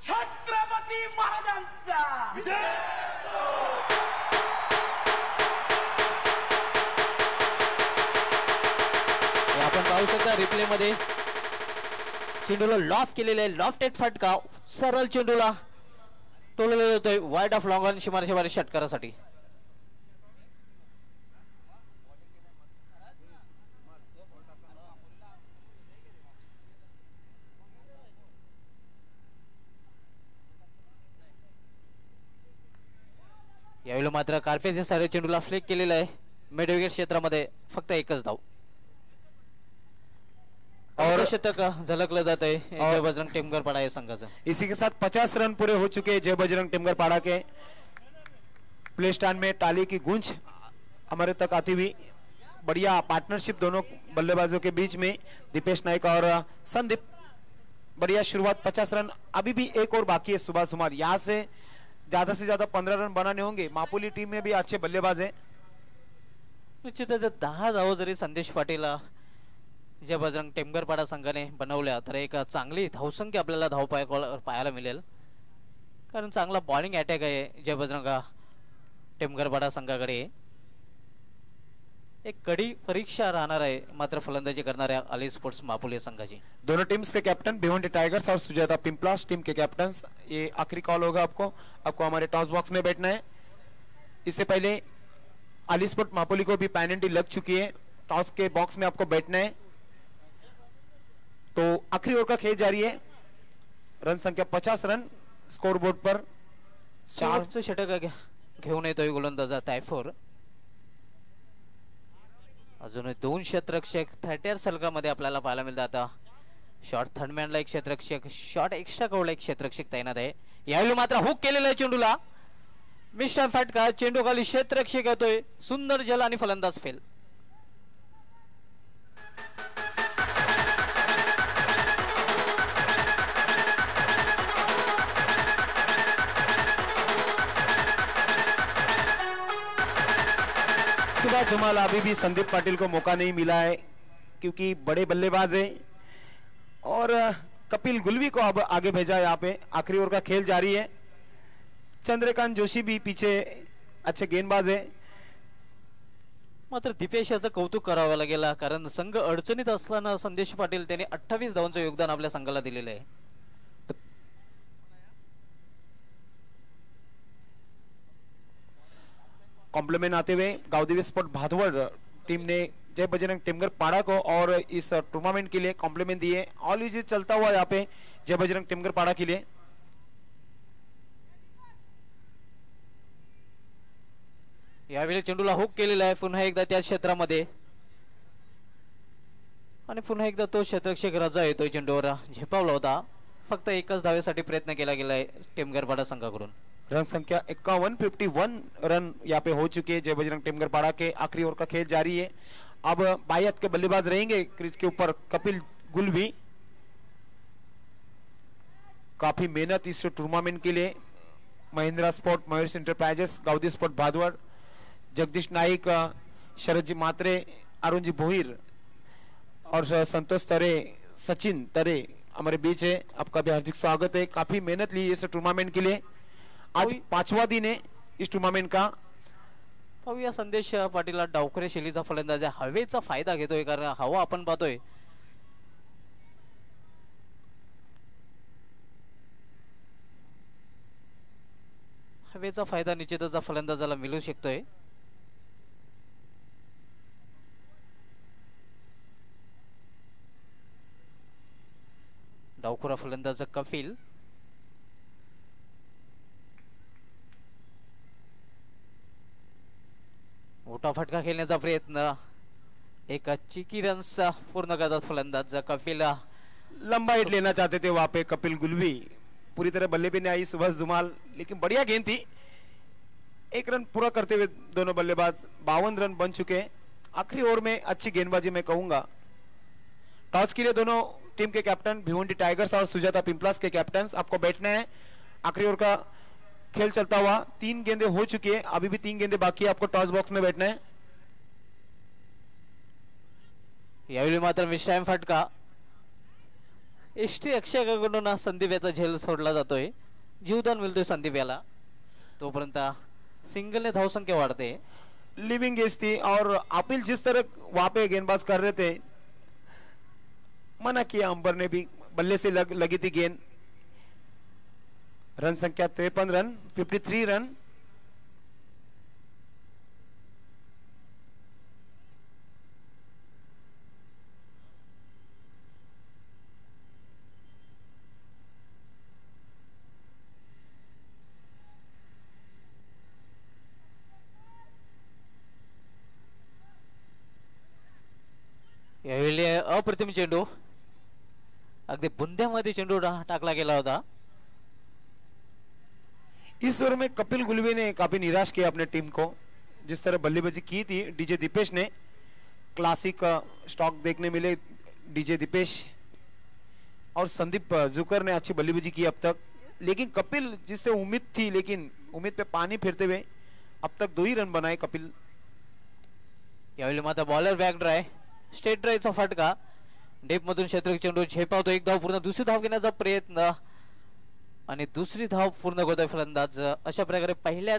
छत्रपती महाराजांचा आपण पाहू शकता रिप्ले मध्ये चेंडूला लॉफ्ट केलेले आहे, लॉफ्टेड फटका सरळ चेंडूला टोलला जातोय वाईड ऑफ लॉंग ऑन, सीमारेषा बाहेर षटकारासाठी। यावेळी मात्र कार्पेज सारे चेंडूला फ्लिक केलेला आहे, मिड विकेट क्षेत्रामध्ये फक्त एकच धाव और शतक झलकलं जात आहे जय बजरंग टेमघर पाड़ा या संघाचं। इसी के साथ 50 रन पूरे हो चुके हैं जय बजरंग टेमघर पाड़ा के। प्ले स्टैंड में ताली की गूंज हमारे तक आती हुई, बढ़िया पार्टनरशिप दोनों बल्लेबाजों के बीच में, दीपेश नाइक और संदीप, बढ़िया शुरुआत। 50 रन अभी भी एक और बाकी है सुभाष धुमाल, यहाँ से ज्यादा 15 रन बनाने होंगे। मापुली टीम में भी अच्छे बल्लेबाज हैं। निश्चितच 10 धावा जरी संदेश पाटील जय बजरंग टेमघर पाड़ा संघाने बनवल्या तर एक चांगली धावसंख्या आपल्याला धाव पाहायला मिळेल, कारण चांगला बॉलिंग अटॅक आहे जय बजरंग टेमघर पाड़ा संघाकडे। एक कडी परीक्षा राहणार आहे मात्र फलंदाजी करणाऱ्या अली स्पोर्ट्स मापुली संघाची। दोनों टीम्स के कैप्टन भिवंडी टाइगर्स और सुजाता पिंपलास टीम के कैप्टन, ये आखिरी कॉल होगा आपको हमारे टॉस बॉक्स में बैठना है। इससे पहले अली स्पोर्ट मापुली को भी पेनल्टी लग चुकी है, टॉस के बॉक्स में आपको बैठना है। तो आखिरी ओवर का खेल जारी है, रन संख्या 50 रन स्कोर बोर्ड पर। 4 षटक घेऊन येतोय गोलंदाज तैफूर, अजून 2 क्षेत्ररक्षक 30 सलगामध्ये आपल्याला पाहायला मिळतात। आता शॉर्ट थर्डमॅनला एक क्षेत्ररक्षक, शॉर्ट एक्स्ट्रा कव्हरला एक क्षेत्ररक्षक तैनात आहे। यावेळी मात्र हुक केलेला आहे चेंडूला, मिस्टर फटका, चेंडू खाली क्षेत्ररक्षक येतोय, सुंदर जल आणि फलंदाज फेल। सुभाष धुमाल, अभी भी संदीप पाटिल को मौका नहीं मिला है क्योंकि बड़े बल्लेबाज हैं, और कपिल गुलवी को अब आगे भेजा यहाँ पे। आखिरी ओवर का खेल जारी है, चंद्रकांत जोशी भी पीछे अच्छे गेंदबाज है। मात्र दीपेश याचं कौतुक करावं लागेल, कारण संघ अडचणीत असताना संदेश पाटील त्यांनी 28 धावांचं योगदान आपल्या संघाला दिलेलं आहे। कॉम्प्लीमेंट आते हुए गावदेवी स्पोर्ट भादवड़ टीम ने जय बजरंग टेमघर पाड़ा को और इस टूर्नामेंट के लिए कॉम्प्लीमेंट दिए। ऑल इज चलता हुआ यहाँ पे जय बजरंग टेमघर पाड़ा के लिए। यावेळी चेंडूला हुक केलेला आहे पुन्हा एकदा त्या क्षेत्रामध्ये, आणि पुन्हा एकदा तो क्षेत्ररक्षक रजा येतोय, चेंडूवर झेपावला होता, फक्त एकच धावेसाठी प्रयत्न केला गेलाय टेमघर पाड़ा संघाकडून। रन संख्या 51 रन यहाँ पे हो चुके हैं जय बजरंग टेमघर पाड़ा के। आखिरी ओवर का खेल जारी है, अब बायत के बल्लेबाज रहेंगे क्रीज के ऊपर कपिल गुलवी। काफी मेहनत इस टूर्नामेंट के लिए महिंद्रा स्पोर्ट, मयूर इंटरप्राइजेस, गावदेवी स्पोर्ट भादवड़, जगदीश नाइक, शरद जी मात्रे, अरुण जी भोईर और संतोष तरे, सचिन तरे हमारे बीच है। आपका भी हार्दिक स्वागत है। काफी मेहनत ली इस टूर्नामेंट के लिए, आज 5वां दिन है इस टूर्नामेंट का। पाहूया संदेश पाटील डावखरे शैलीचा फलंदाज आहे, हवेचा फायदा घेतोय, कारण हवा आपण पाहतोय हवेचा फायदा निश्चितच फलंदाजाला मिळू शकतोय। डावखुरा फलंदाज कपिल, मोठा फटका खेळण्याचा प्रयत्न, एक चिकी रन्स पूर्ण करतात फलंदाज कपिल। लंबा हिट लेना चाहते थे वहां पे कपिल गुलवी, पूरी तरह बल्ले पे नहीं आई सुभाष जुमाल, लेकिन बढ़िया गेंद थी। एक रन पूरा करते हुए दोनों बल्लेबाज 52 रन बन चुके हैं। आखिरी ओवर में अच्छी गेंदबाजी मैं कहूंगा। टॉस के लिए दोनों टीम के कैप्टन भिवंडी टाइगर्स और सुजाता पिंपलास के कैप्टन आपको बैठना है। आखिरी ओवर का खेल चलता हुआ 3 गेंदें हो चुकी है, अभी भी 3 गेंदें बाकी है, आपको टॉस बॉक्स में बैठना है। यावेळी मात्र विश्राम फटका एसटी अक्षयकडून संदीप याचा झेल सोडला जातोय, जीवदान मिळतोय संदीप याला। तोपर्यंत सिंगल ने धाव संख्या वाढते। लिविंग गेंद थी और अपील जिस तरह वहां पे गेंदबाज कर रहे थे, मना किया अंबर ने भी, बल्ले से लगी थी गेंद। रन संख्या 53 रन, 53 रन। यावेळी अप्रतिम चेंडू, अगदी बुंद्यामध्ये चेंडू टाकला गेला होता। इस ओवर में कपिल गुलवे ने काफी निराश किया अपने टीम को। जिस तरह बल्लेबाजी की थी डीजे दीपेश ने, क्लासिक स्टॉक देखने मिले डीजे दीपेश और संदीप जुकर ने अच्छी बल्लेबाजी की अब तक, लेकिन कपिल जिससे उम्मीद थी, लेकिन उम्मीद पे पानी फिरते हुए अब तक 2 ही रन बनाए कपिल। यावेळी मात्र बॉलर बॅक ड्राय, स्टेट ड्रायचा फटका, डीप मधून क्षेत्र चेंडू झेपावतो, एक धाव पूर्ण, दुसरी धाव घेण्याचा प्रयत्न आणि दुसरी धाव पूर्ण करतोय फलंदाज। अशा प्रकारे पहिल्या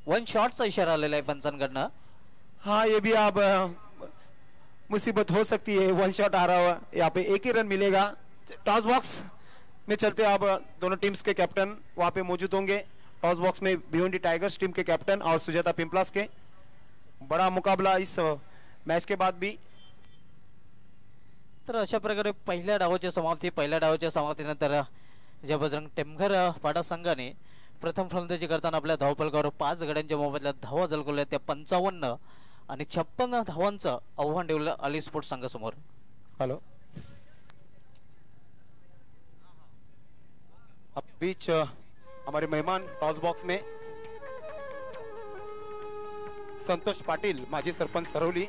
1 शॉटचा इशारा आलेला आहे पंचांकडनं। हाँ, ये भी अब मुसीबत हो सकती है, 1 शॉट आ रहा हुआ, यहाँ पे 1 ही रन मिलेगा। टॉस बॉक्स में चलते अब दोनों टीम्स के कैप्टन वहां पे मौजूद होंगे। टॉस बॉक्स में भिवंडी टाइगर्स टीम के कैप्टन और सुजाता पिंपलास के। बड़ा मुकाबला इस मैच के बाद भी। तर अशा प्रकारे पहिल्या डावाच्या समाप्तीनंतर ज्या बजरंग टेमघर पाडा संघाने प्रथम फलंदाजी करताना आपल्या धावफलकावर 5 गड्यांच्या मोबदल्यात धावा झळकवल्या, त्या 55 आणि 56 धावांचं आव्हान ठेवलं अली स्पोर्ट्स संघासमोर। हेलो, अब बीच हमारे मेहमान टॉस बॉक्स में संतोष पाटिल, माजी सरपंच सरौली,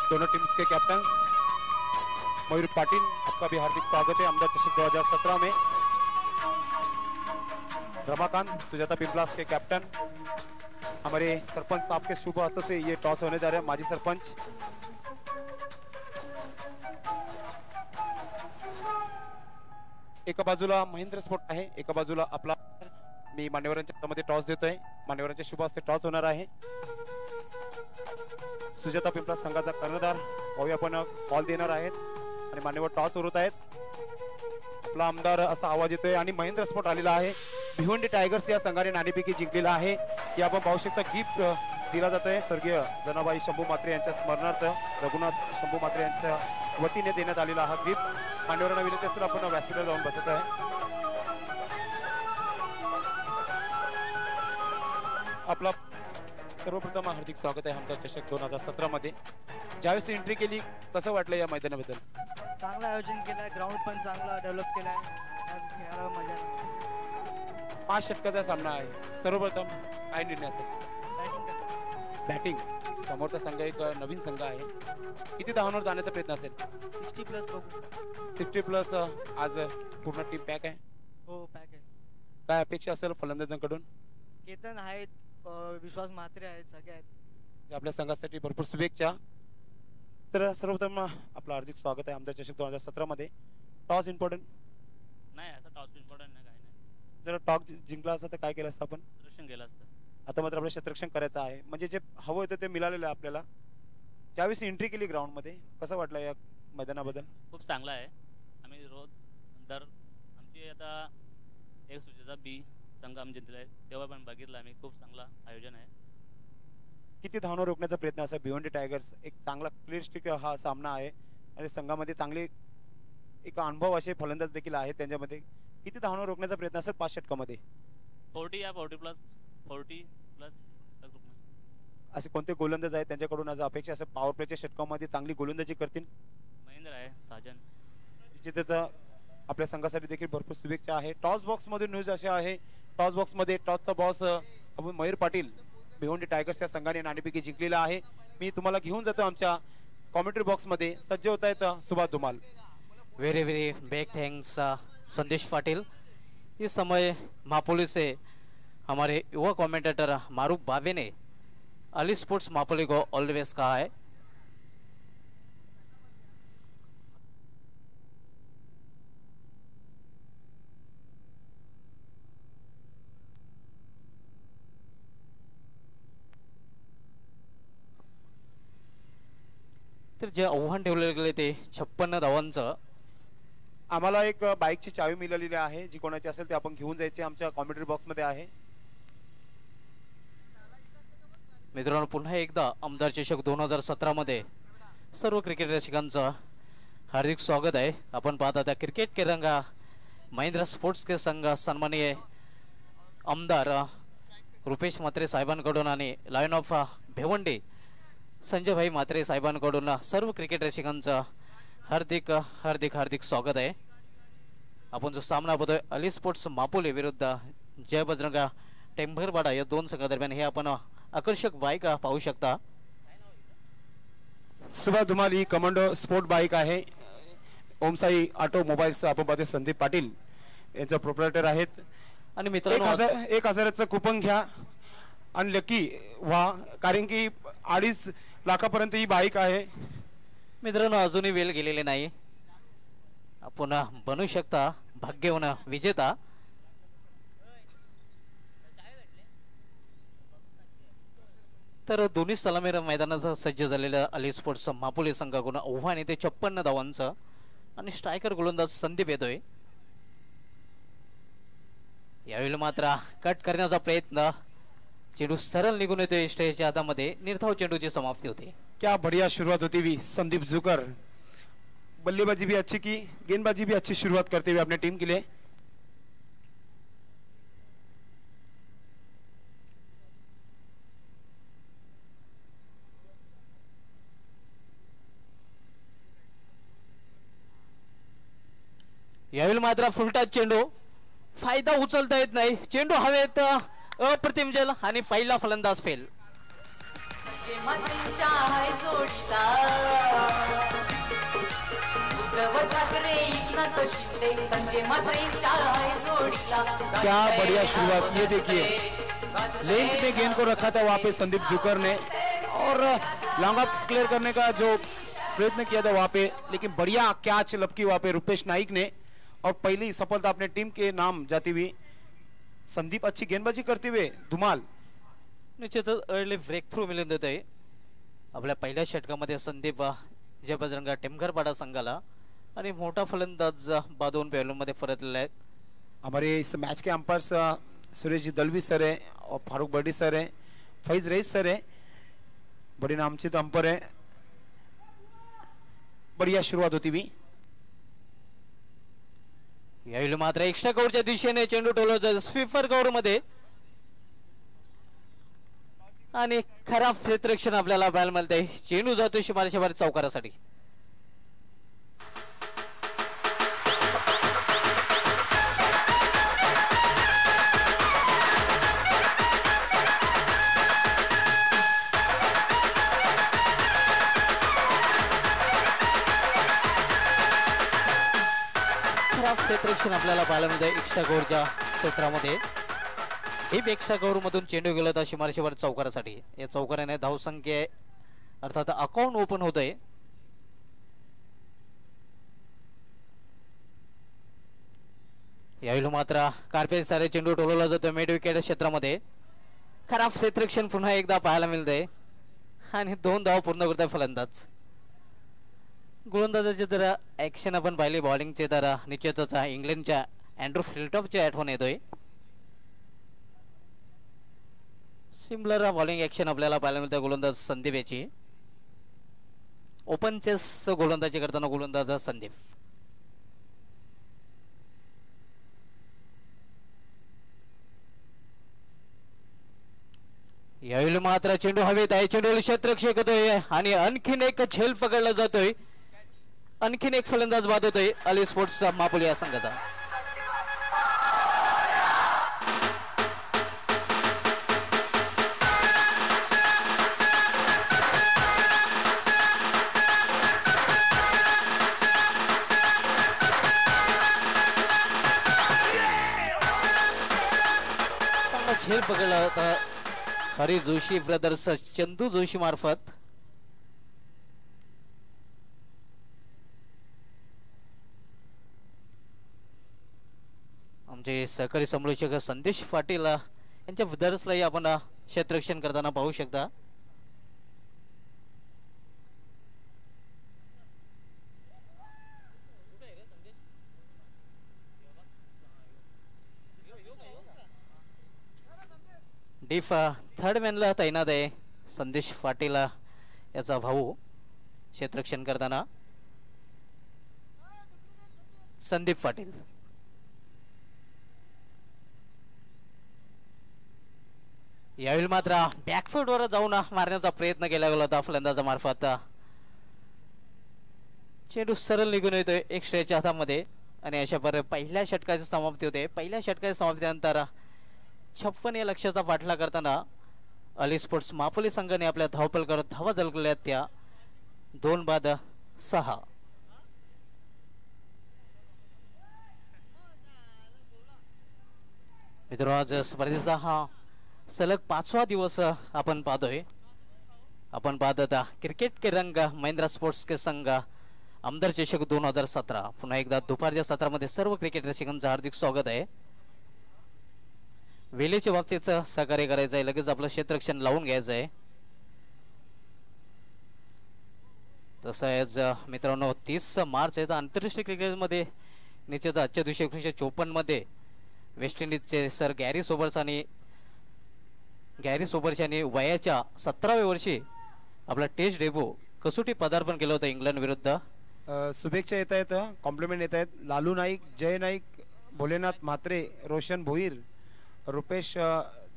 दोनों टीम्स के कैप्टन मयूर पाटिल, आपका भी हार्दिक स्वागत है आमदार चषक 2017 में। रमाकांत, सुजाता पिंपलास के कैप्टन, हमारे सरपंच साहब के शुभ हाथों से ये टॉस होने जा रहे हैं। माजी सरपंच एका बाजूला महेंद्र स्पोर्ट आहे, एका बाजूला आपला। मी मान्यवरांच्या हातामध्ये टॉस देतोय, मान्यवरांच्या शुभ हस्ते टॉस होणार आहे। सुजाता पिंपलास संघाचा कर्णधार भाऊ आपण कॉल देणार आहेत आणि मान्यवर टॉस उरत आहेत। आपला आमदार असा आवाज येतोय आणि महेंद्र स्पोर्ट आलेला आहे। भिवंडी टायगर्स या संघाने नाणेफेकी जिंकलेला आहे। की आपण पाहू शकता गिफ्ट दिला जात आहे स्वर्गीय जनाबाई शंभू मात्रे यांच्या स्मरणार्थ रघुनाथ शंभू मात्रे यांच्या वतीने देण्यात आलेला हा गिफ्ट। मान्यवरांना विनंती असेल आपण व्यासपीठावर जाऊन बसत आहे। आपला सर्वप्रथम हार्दिक स्वागत आहे आमदार चषक 2017 मध्ये। ज्यावेळेस एंट्री केली कसं वाटलं या मैदानाबद्दल? चांगलं आयोजन केलंय, ग्राउंड पण चांगला डेव्हलप केलाय, खेळायला मजा आहे। 5 षटकाचा सामना आहे, सर्वप्रथम काय निर्णय असेल? बॅटिंग, समोरचा संघ एक नवीन संघ आहे, किती धावांवर जाण्याचा प्रयत्न असेल? 60+ बघू। 60+ आज पूर्ण टीम पॅक आहे? हो, पॅक आहे। काय अपेक्षा असेल फलंदाजांकडून? केतन आहेत, विश्वास म्हात्रे आहेत, सगळे आहेत। आपल्या संघासाठी भरपूर शुभेच्छा। तर सर्वप्रथम आपलं हार्दिक स्वागत आहे आमदार चषक 2017 मध्ये। टॉस इम्पॉर्टंट नाही, आता टॉस इम्पॉर्टंट नाही, काही नाही। जर टॉस जिंकला असता तर काय केलं असतं आपण? रक्षण केलं असतं। आता मात्र आपलं क्षेत्ररक्षण करायचं आहे, म्हणजे जे हवं होतं ते मिळालेलं आहे आपल्याला। ज्यावेळेस एंट्री केली ग्राउंड मध्ये कसं वाटलं या मैदानाबद्दल? खूप चांगला आहे। आम्ही रोज दर आमची आता एक सुजाता बी संघ आम्ही जिंकलेला आहे, तेव्हा पण बघितलं आम्ही, खूप चांगला आयोजन आहे। किती धावांवर रोखण्याचा प्रयत्न असा? भिवंडी टायगर्स एक चांगला क्लिअर स्ट्रिक हा सामना आहे आणि संघामध्ये चांगले एक अनुभव असे फलंदाज देखील आहेत त्यांच्यामध्ये। किती धावांवर रोखण्याचा प्रयत्न असेल 5 षटकामध्ये? 40 या 40+, 40+ असे कोणते गोलंदाज आहेत त्यांच्याकडून आज अपेक्षा असं पॉवर प्लेच्या षटकामध्ये चांगली गोलंदाजी करतील? महेंद्र आहे, साजन. निश्चितच आपल्या संघासाठी देखील भरपूर शुभेच्छा आहे. टॉस बॉक्स मध्ये न्यूज अशी आहे, टॉस बॉक्स मध्ये टॉसचा बॉस आपण मयूर पाटील भिवंडी टायगर्सच्या संघाने नाणेफेकी जिंकलेला आहे. मी तुम्हाला घेऊन जातो आमच्या कॉमेंट्री बॉक्स मध्ये. सज्ज होत आहेत Subhash Dhumal. Very very big thanks संदेश पाटिल. इस समय मापोली से हमारे युवा कमेंटेटर मारूफ बाबे ने अली स्पोर्ट्स मापोली को ऑलवेज कहा है. तर जे आव्हान ठेवले गेले ते 56 धावांचं. आम्हाला एक बाईकची चावी मिळालेली आहे, जी कोणाची असेल ते आपण घेऊन जायचे आमच्या कॉमेंट्री बॉक्स मध्ये आहे. मित्रांनो पुन्हा एकदा आमदार चषक 2017 मध्ये सर्व क्रिकेट रसिकांचं हार्दिक स्वागत आहे. आपण पाहता त्या क्रिकेट के रंगा महिंद्रा स्पोर्ट्स के संघ सन्माननीय आमदार रुपेश म्हात्रे साहेबांकडून आणि लायन ऑफ भिवंडी संजय भाई म्हात्रे साहेबांकडून सर्व क्रिकेट रसिकांचं हार्दिक हार्दिक हार्दिक स्वागत आहे. आपण जो सामना बघतोय अली स्पोर्ट्स मापोली विरुद्ध जय बजरंगा टेंभरवाडा या दोन संघादरम्यान हे आपण आकर्षक बाईक पाहू शकता. सुभाष धुमाल ही कमांडो स्पोर्ट बाईक आहे. ओमसाई ऑटोमोबाईल्स आपण पाहतोय संदीप पाटील यांचा प्रोप्रायटर आहेत. आणि मित्रांनो 1000चं कुपन घ्या आणि लकी व्हा, कारण की 2.5 लाखापर्यंत ही बाईक आहे. मित्रांनो अजूनही वेळ गेलेले नाही, आपण बनू शकता भाग्यवान विजेता. तर दोन्ही सलामी मैदानात सज्ज झालेल्या अली स्पोर्ट्स मापोली संघाकडून आव्हान येते 56 धावांचं आणि स्ट्रायकर गोलंदाज संदीप येतोय. यावेळी मात्र कट करण्याचा प्रयत्न, चेंडू सरळ निघून येतोय स्टेजच्या हातामध्ये. निर्धाव चेंडूची समाप्ती होते. क्या बढ़िया शुरुआत होती हुई संदीप जुकर. बल्लेबाजी भी अच्छी की, गेंदबाजी भी अच्छी शुरुआत करते हुए अपने टीम के लिए. यावेळी मात्र फुलटाच चेंडू, फायदा उचलता येत नाही. चेंडू हवेत अप्रतिम जल आणि पहिला फलंदाज फेल. क्या बढ़िया शुरुआत. ये देखिए लेंथ में गेंद को रखा था वहां पे संदीप जुकर ने और लॉन्ग ऑफ क्लियर करने का जो प्रयत्न किया था वहां पे, लेकिन बढ़िया कैच लपकी वहां पे रुपेश नाइक ने और पहली सफलता अपने टीम के नाम जाती हुई. संदीप अच्छी गेंदबाजी करते हुए धुमाल. निश्चितच अर्ली ब्रेक थ्रू मिळून देत आहे आपल्या पहिल्या षटकामध्ये संदीप जय बजरंगा टेमघरपाडा संघाला आणि मोठा फलंदाज बादोन पेलूमध्ये परतलेला आहे. हमारे इस मैच के अंपायर्स सुरेश जी दलवी सर है और फारूक बर्डी सर है, फैज रईस सर है, बड़ी नामचीत अंपायर है. बढ़िया शुरुआत होती हुई. यावेळी मात्र एक्स्ट्रा कव्हरच्या दिशेने चेंडू टोलवतो स्वीपर कव्हर मध्ये आणि खराब क्षेत्ररक्षण आपल्याला पाहायला मिळते. चेंडू जातो शिमारेच्या बाहेर चौकारासाठी. क्षेत्ररक्षण आपल्याला पाहायला मिळते एक्स्ट्रा कव्हरच्या क्षेत्रामध्ये. डीप एक्स्ट्रा कव्हर मधून चेंडू गेला होता शिमारेशीवर चौकारासाठी. या चौकाराने धावसंख्या अर्थात अकाउंट ओपन होत आहे. यावेळी मात्र कार्पेट सारे चेंडू टोलवला जातो मिड विकेट क्षेत्रामध्ये. खराब क्षेत्ररक्षण पुन्हा एकदा पाहायला मिळते आणि 2 धावा पूर्ण करतोय फलंदाज. गोलंदाजाचे जर ऍक्शन आपण पाहिली बॉलिंगचे तर निश्चितच इंग्लंडच्या अँड्रू फिल्टॉपची आठवण येतोय. सिमिलर बॉलिंग ऍक्शन आपल्याला पाहायला मिळते गोलंदाज संदीप याची. ओपन चेस गोलंदाजी करताना गोलंदाज संदीप. यावेळी मात्र चेंडू हवेत आहे, चेंडू क्षेत्ररक्षक होतोय आणि आणखीन एक झेल पकडला जातोय, आणखीन एक फलंदाज बाद होतोय अली स्पोर्ट्स मापोली या संघाचा. झेल पकडला होता हरी जोशी ब्रदर्स चंदू जोशी मार्फत. आमचे सहकारी समालोचक संदेश पाटील यांच्या ब्रदर्सलाही आपण क्षेत्ररक्षण करताना पाहू शकता. डीफ थर्ड मॅनला तैनात आहे संदेश पाटील याचा भाऊ क्षेत्ररक्षण करताना संदीप पाटील. यावेळी मात्र बॅकफूट वर जाऊन मारण्याचा प्रयत्न केला गेला होता फलंदाजामार्फत. चेंडू सरळ निघून येतोय एक श्रेयच्या हातामध्ये आणि अशा प्रकारे पहिल्या षटकाची समाप्ती होते. पहिल्या षटकाच्या समाप्तीनंतर 56 या लक्ष्याचा पाठला करताना अली स्पोर्ट्स मापोली संघाने आपल्या धावपल करत धावा झळकल्या त्या 2 बाद 6. मित्रांनो आज स्पर्धेचा हा सलग 5वा दिवस आपण पाहतोय. आपण पाहत होता क्रिकेट के रंग महिंद्रा स्पोर्ट्स के संघ आमदार चषक 2017. पुन्हा एकदा दुपारच्या सत्रामध्ये सर्व क्रिकेट रसिकांचं हार्दिक स्वागत आहे. वेळेच्या बाबतीत सहकार्य करायचं आहे, लगेच आपलं क्षेत्ररक्षण लावून घ्यायचं आहे. तसंच मित्रांनो 30 मार्च आहे आंतरराष्ट्रीय क्रिकेटमध्ये निश्चित आजच्या दिवशी 1954 मध्ये वेस्ट इंडिजचे सर गॅरी सोबर्स यांनी वयाच्या 17व्या वर्षी आपला टेस्ट डेब्यू कसोटी पदार्पण केलं होतं इंग्लंड विरुद्ध. शुभेच्छा येत आहेत, कॉम्प्लिमेंट येत आहेत. लालू नाईक, जय नाईक, भोलेनाथ म्हात्रे, रोशन भोईर, रुपेश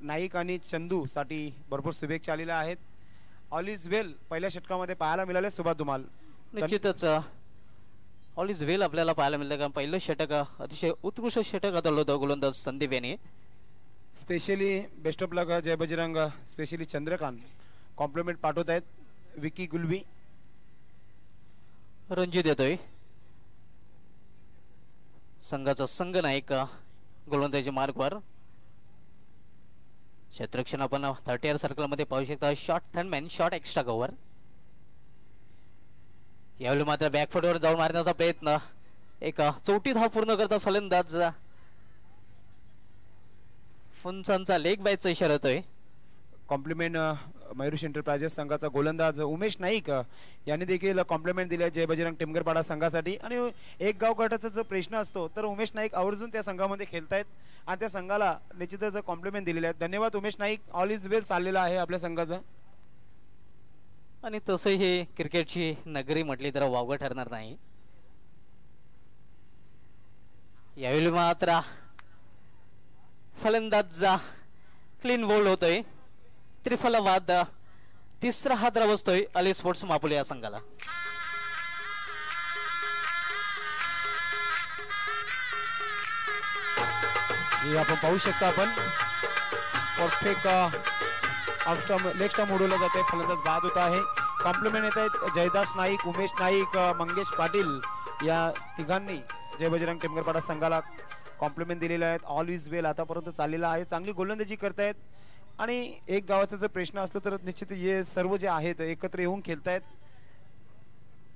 नाईक आणि चंदू साठी भरपूर शुभेच्छा आलेल्या आहेत. ऑल इज वेल पहिल्या षटकामध्ये पाहायला मिळाले सुभाष धुमाल. निश्चितच ऑल इज वेल आपल्याला पाहायला मिळतं कारण पहिलं षटक अतिशय उत्कृष्ट षटक हाताळलं होतं गोलंदाज संदीप यांनी. स्पेशली बेस्ट ऑफ लक जय बजरंग, स्पेशली चंद्रकांत कॉम्प्लिमेंट पाठवत आहेत. विकी गुलवी, रणजित येतोय संघाचा संघ नायक गोलंदाजी मार्गवर. क्षेत्ररक्षण आपण 30 सर्कल मध्ये पाहू शकता. Short third man, short extra cover. यावेळी मात्र बॅकफुटवर जाऊन मारण्याचा प्रयत्न, एक चौथी धाव पूर्ण करता फलंदाज. फुंचांचा लेग बायचा इशारा होतोय. कॉम्प्लिमेंट मयुरेश एंटरप्राइजेस संघाचा गोलंदाज उमेश नाईक यांनी देखील कॉम्प्लिमेंट दिले जय बजरंग टेमगरपाडा संघासाठी. आणि एक गाव गटाचा जो प्रश्न असतो तर उमेश नाईक आवर्जून त्या संघामध्ये खेळतायत आणि त्या संघाला निश्चितच कॉम्प्लिमेंट दिलेले आहेत. धन्यवाद Umesh Naik. All is well चाललेलं आहे आपल्या संघाचं. आणि तसंही हे क्रिकेटची नगरी म्हटली तर वावगं ठरणार नाही. यावेळी मात्र फलंदाज क्लीन बोल्ड होतोय. त्रिफलवाद तिसरा हात रवसतोय अली स्पोर्ट्स मापोली या संघाला. हे आपण पाहू शकता आपण perfect off stump leg stump उडवलं जाते. फलंदाज बाद होत आहे. कॉम्प्लिमेंट येत आहेत जयदास नाईक, उमेश नाईक, मंगेश पाटील या तिघांनी जय बजरंग टेमगरपाडा संघाला कॉम्प्लिमेंट दिलेले आहेत. ऑल इज वेल आतापर्यंत चाललेला आहे. चांगली गोलंदाजी करतायत आणि एक गावाचा जर प्रश्न असला तर निश्चित हे सर्व जे आहेत एकत्र येऊन खेळतायत.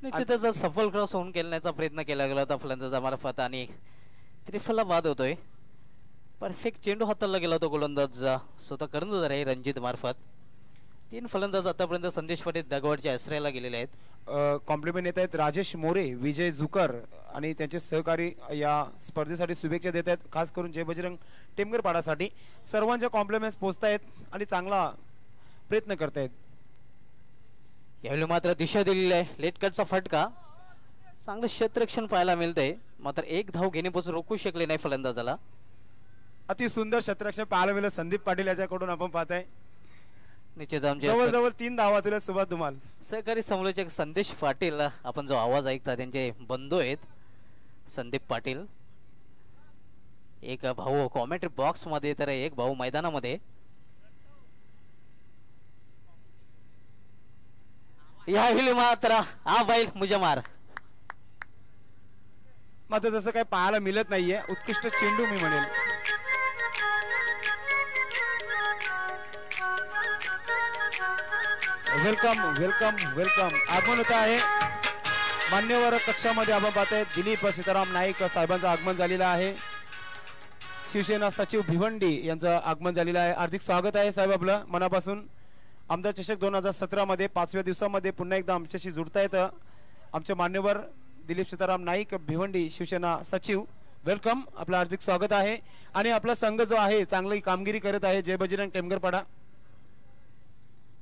निश्चितच सफल क्रॉस होऊन खेळण्याचा प्रयत्न केला गेला होता फलंदाजामार्फत आणि त्रिफला बाद होतोय. परफेक्ट चेंडू हाताळला गेला होता गोलंदाज स्वतः कर्णधार आहे रणजित मार्फत. 3 फलंदाज आतापर्यंत संदेश पाटील दगवाडच्या आश्रयाला गेलेले आहेत. कॉम्प्लिमेंट येत आहेत राजेश मोरे, विजय जुकर आणि त्यांचे सहकारी या स्पर्धेसाठी शुभेच्छा देत आहेत. खास करून जय बजरंग टेमगरपाडासाठी सर्वांच्या कॉम्प्लिमेंट्स पोहोचतायत आणि चांगला प्रयत्न करतायत. यावेळी मात्र दिशा दिलेली आहे. लेट कटचा फटका, चांगलं क्षेत्ररक्षण पाहायला मिळतंय. मात्र एक धाव घेण्यापासून रोखू शकले नाही फलंदाजाला. अति सुंदर क्षेत्ररक्षण पाहायला मिळालं संदीप पाटील याच्याकडून आपण पाहताय. निश्चित आमचे जवळजवळ 3 धावा वाचवल्या सुभाष धुमाल. सहकारी समालोचक संदेश पाटील आपण जो आवाज ऐकता त्यांचे बंधू आहेत संदीप पाटील. एक भाऊ कॉमेंट्री बॉक्स मध्ये तर एक भाऊ मैदानामध्ये. यावेळी मात्र हा बैल मुझे मार मात्र जसं काही पाहायला मिळत नाहीये. उत्कृष्ट चेंडू मी म्हणेल. Welcome welcome welcome. आगमन होत आहे मान्यवर कक्षामध्ये. आपण पाहतोय दिलीप सीताराम नाईक साहेबांचं आगमन झालेलं आहे. शिवसेना सचिव भिवंडी यांचं आगमन झालेलं आहे. हार्दिक स्वागत आहे साहेब आपलं मनापासून. आमदार चषक 2017 मध्ये 5व्या दिवसामध्ये पुन्हा एकदा आमच्याशी जुडतायत आमचे मान्यवर दिलीप सीताराम नाईक भिवंडी शिवसेना सचिव. वेलकम. आपलं हार्दिक स्वागत आहे. आणि आपला संघ जो आहे चांगली कामगिरी करत आहे जय बजरंग टेमगरपाडा.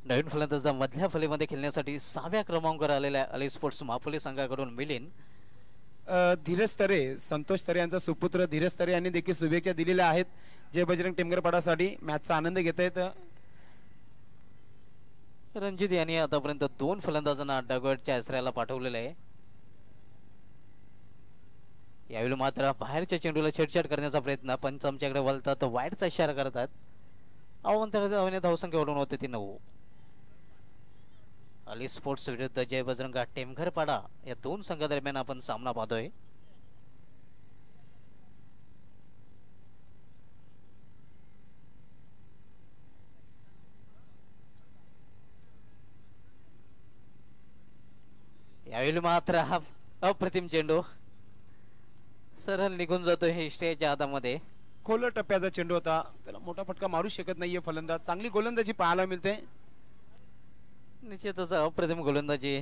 नवीन फलंदाजा मधल्या फलीमध्ये खेळण्यासाठी 6व्या क्रमांकावर आलेल्या अली स्पोर्ट्स मापोली संघाकडून मिलिंद धीरज तरे संतोष तरे यांचा सुपुत्र धीरज तरे यांनी देखील शुभेच्छा दिलेल्या आहेत जय बजरंग टेमगरपाडासाठी. मॅचचा आनंद घेत आहेत. रणजित यांनी आतापर्यंत 2 फलंदाजांना डगआउटच्या आश्रयाला पाठवलेले आहे. यावेळी मात्र बाहेरच्या चेंडूला छेडछाड करण्याचा प्रयत्न. पंच आमच्याकडे वळतात वाईडचा इशारा करतात. आव्हान धावसंख्या ओढून होते ती 9. अली स्पोर्ट्स विरुद्ध जय बजरंग टेमघरपाडा या 2 संघादरम्यान आपण सामना पाहतोय. यावेळी मात्र हा अप्रतिम चेंडू सरळ निघून जातोय हे स्टेजच्या हातामध्ये. खोल टप्प्याचा चेंडू होता. त्याला मोठा फटका मारू शकत नाहीये फलंदाज. चांगली गोलंदाजी पाहायला मिळते. निश्चितच अप्रतिम गोलंदाजी.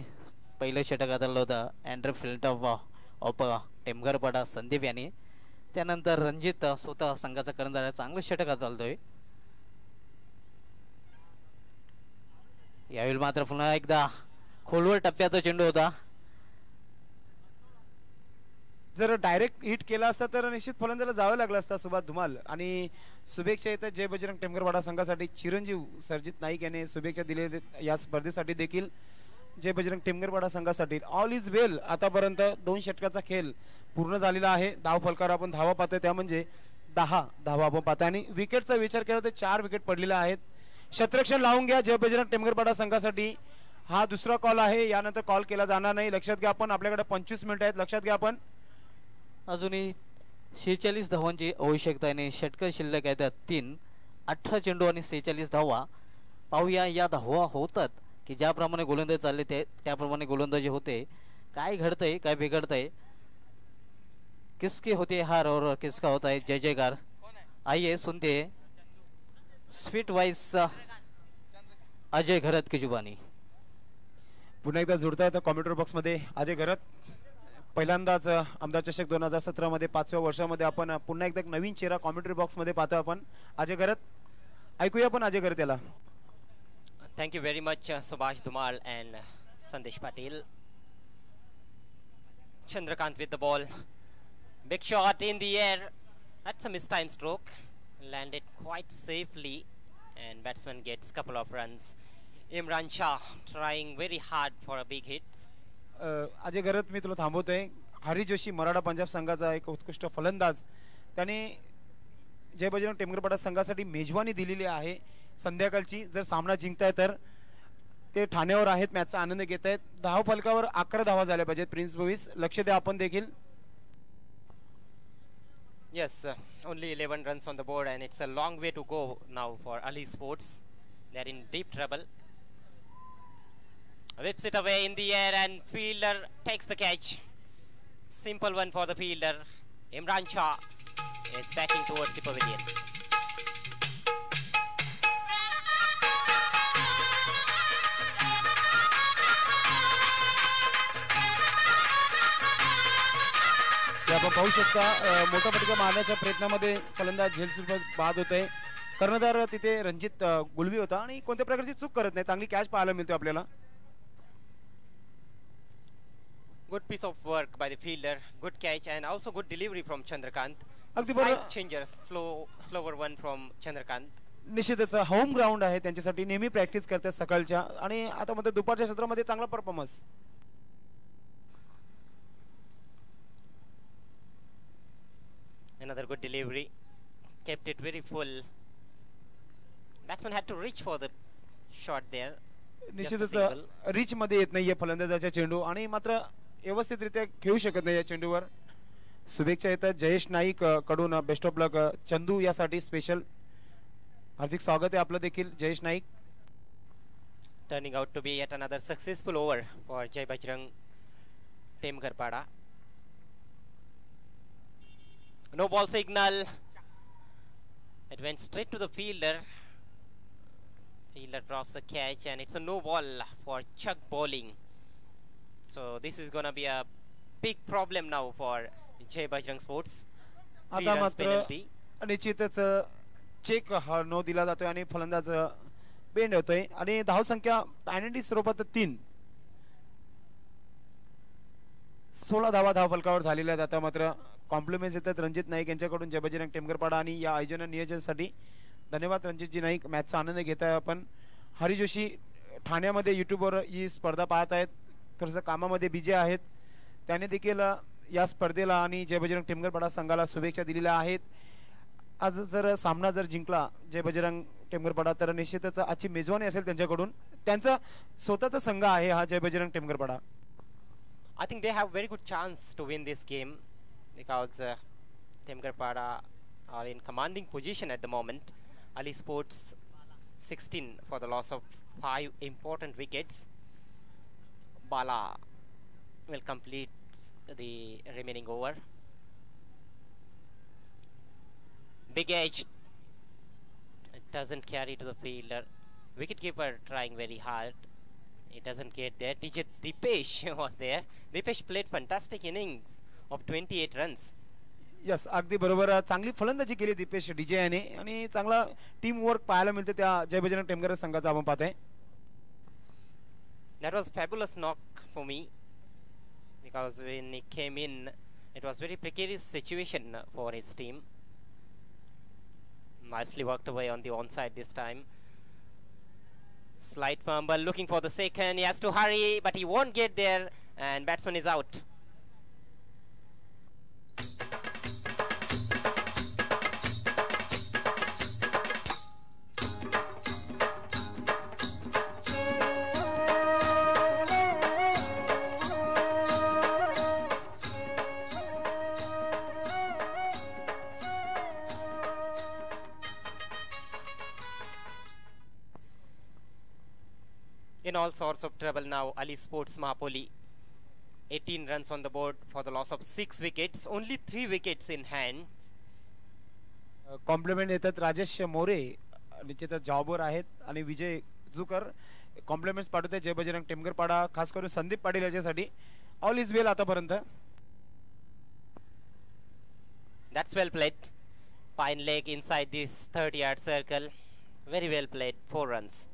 पहिलं षटक हाताळलं होतं अँड्रे फिल्ट ऑफ टेमघरपाडा संदीप यांनी. त्यानंतर रणजित स्वतः संघाचा कर्णधार चांगलं षटक हाताळतोय. यावेळी मात्र पुन्हा एकदा खोलवर टप्प्याचा चेंडू होता. जर डायरेक्ट हिट केला असता तर निश्चित फलंदाजाला जावं लागलं असतं सुभाष धुमाल. आणि शुभेच्छा येतात जय बजरंग टेमगरपाडा संघासाठी. चिरंजीव सर्जित नाईक यांनी शुभेच्छा दिले या स्पर्धेसाठी देखील जय बजरंग टेमगरपाडा संघासाठी. All is well. आतापर्यंत 2 षटकाचा खेळ पूर्ण झालेला आहे. धाव फलकावर आपण धावा पाहतोय त्या म्हणजे 10 धावा आपण पाहतोय. आणि विकेटचा विचार केला तर 4 विकेट पडलेल्या आहेत. शतरक्षण लावून घ्या जय बजरंग टेमगरपाडा संघासाठी. हा दुसरा कॉल आहे. यानंतर कॉल केला जाणार नाही. लक्षात घ्या आपण. आपल्याकडे 25 मिनिटं आहेत. लक्षात घ्या आपण. अजूनही 46 धावांची आवश्यकता आहे. षटक शिल्लक आहेत 3. 18 चेंडू आणि 46 धावा. पाहूया या धावा होतात की ज्याप्रमाणे गोलंदाजी चालले त्याप्रमाणे गोलंदाजी होते. काय घडतंय काय बिघडतंय. किसके होते हार और किसका होता है जय जयकार. आइए सुनते स्वीट वॉइस अजय घरत की जुबानी. पुन्हा एकदा जुडता येतं कॉम्प्युटर बॉक्स मध्ये अजय घरत. पहिल्यांदाच आमदार चषक 2017 मध्ये 5व्या वर्षामध्ये आपण पुन्हा एकदा नवीन चेहरा कॉम्प्युटर बॉक्स मध्ये पाहतो आपण अजय घरत. ऐकूया आपण अजय घरत याला. Thank you very much Subhash Dhumal and Sandesh Patil. Chandrakant with the ball. Big shot in the air. That's a mistimed stroke. Landed quite safely and batsman gets couple of runs. Imran Shah trying very hard for a big hit. Ajay घरत मी तुला थांबवतोय. हरी जोशी मराठा पंजाब संघाचा एक उत्कृष्ट फलंदाज. त्याने जय बजरंग टेमगरपाडा संघासाठी मेजवानी दिलेली आहे संध्याकाळची. जर सामना जिंकताय तर ते ठाण्यावर आहेत. मॅचचा आनंद घेत आहेत. धाव फलकावर 11 धावा झाल्या पाहिजेत. प्रिन्स बोईस लक्ष द्या आपण देखील. Yes, only 11 runs on the board and it's a long way to go now for Ali Sports. They're in deep trouble. Whips it away in the air and fielder takes the catch. Simple one for the fielder. Imran Shah is backing towards the pavilion. आपण पाहू शकता मोठा फटका मारण्याच्या प्रयत्नामध्ये फलंदाज झेलसुलभ बाद होते. कर्णधार तिथे रणजित गुलवी होता आणि कोणत्या प्रकारची चूक करत नाही. चांगली कॅच पाहायला मिळते आपल्याला. Good piece of work by the fielder, good catch and also good delivery from Chandrakant. अगदी Slight बरोबर. changer, slower one from Chandrakant. निश्चितच होम ग्राउंड आहे त्यांच्यासाठी, नेहमी प्रॅक्टिस करतात सकाळच्या आणि आता मध्ये दुपारच्या सत्रामध्ये चांगला performance. Another good delivery, kept it very full. Batsman had to reach for the shot there. निश्चितच रिच मध्ये येत नाहीये फलंदाजाचा चेंडू आणि मात्र व्यवस्थितरित्या खेळू शकत नाही या चेंडूवर. शुभेच्छा येतात जयेश नाईक कडून, बेस्ट ऑफ लक चंदू यासाठी स्पेशल. हार्दिक स्वागत आहे आपलं देखील Jayesh Naik. Turning out to be yet another successful over for Jai Bajrang Temgarpada. No ball signal. It went straight to the fielder. Fielder drops the catch and it's a no ball for Chuck bowling. So this is gonna be a big problem now for Jai Bajrang Sports. आता मात्र निश्चितच check हा no दिला जातोय आणि फलंदाज bend होतोय आणि धाव संख्या पॅनल्टी स्वरूपात 3. 16 धावा धाव फलकावर झालेल्या आहेत. आता मात्र कॉम्प्लिमेंट्स येतात रणजित नाईक यांच्याकडून जय बजरंग टेमगरपाडा आणि या आयोजन नियोजनासाठी धन्यवाद रणजितजी नाईक. मॅचचा आनंद घेत आहे आपण. हरी जोशी ठाण्यामध्ये युट्यूबवर ही स्पर्धा पाहत आहेत, थोडंसं कामामध्ये बिझी आहेत. त्याने देखील या स्पर्धेला आणि जय बजरंग टेमगरपाडा संघाला शुभेच्छा दिलेल्या आहेत. आज जर सामना जर जिंकला जय बजरंग टेमगरपाडा तर निश्चितच आजची मेजवानी असेल त्यांच्याकडून. त्यांचा स्वतःचा संघ आहे हा जय Bajrang टेमगरपाडा. I think they have very good chance to win this game because Temgarpada are in commanding position at the moment. Ali Sports 16 for the loss of 5 important wickets. Bala will complete the remaining over. Big edge. It doesn't carry to the fielder. Wicketkeeper trying very hard. It doesn't get there. DJ Dipesh was there. Dipesh played fantastic innings of 28 runs. Yes अगदी बरोबर. चांगली फलंदाजी केली Dipesh DJ याने आणि चांगला team work पाहायला मिळते त्या जय बजरंग टेमगर संघाचा आपण पाहतोय. That was fabulous knock for me because when he came in it was very precarious situation for his team. Nicely worked away on the onside this time. Slight fumble, looking for the second. He has to hurry, but he won't get there, and batsman is out. In all sorts of trouble now, Ali Sports Mahapoli. 18 runs on the board for the loss of 6 wickets. Only 3 wickets in hand. Compliment येतात राजेश मोरे निश्चितच जॉबवर आहेत आणि विजय Zucker compliments पाठवते जय बजरंग टेमगरपाडा, खास करून संदीप पाटील याच्यासाठी. ऑल इज वेल आतापर्यंत. That's well played. Fine leg inside this 30-yard circle. Very well played. 4 runs.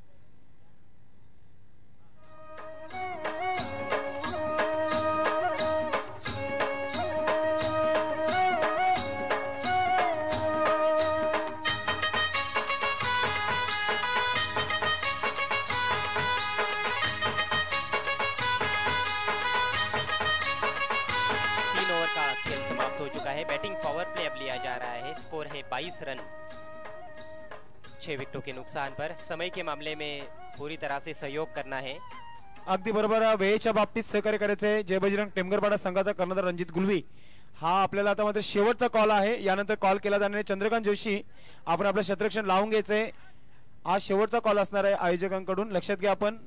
हो चुका है. बैटिंग पावर प्ले अब लिया जा रहा है. स्कोर है 22 रन 6 विकेटों के नुकसान पर. समय के मामले में पूरी तरह से सहयोग करना है. अगदी बरोबर. वेळेच्या बाबतीत सहकार्य करायचं आहे. जय बजरंग टेमगरपाडा संघाचा कर्णधार रणजित गुलवी हा आपल्याला आता मात्र शेवटचा कॉल आहे. यानंतर कॉल केला जाणार आहे चंद्रकांत जोशी. आपण आपलं क्षेत्ररक्षण लावून घ्यायचंय. हा शेवटचा कॉल असणार आहे आयोजकांकडून. लक्षात घ्या. आपण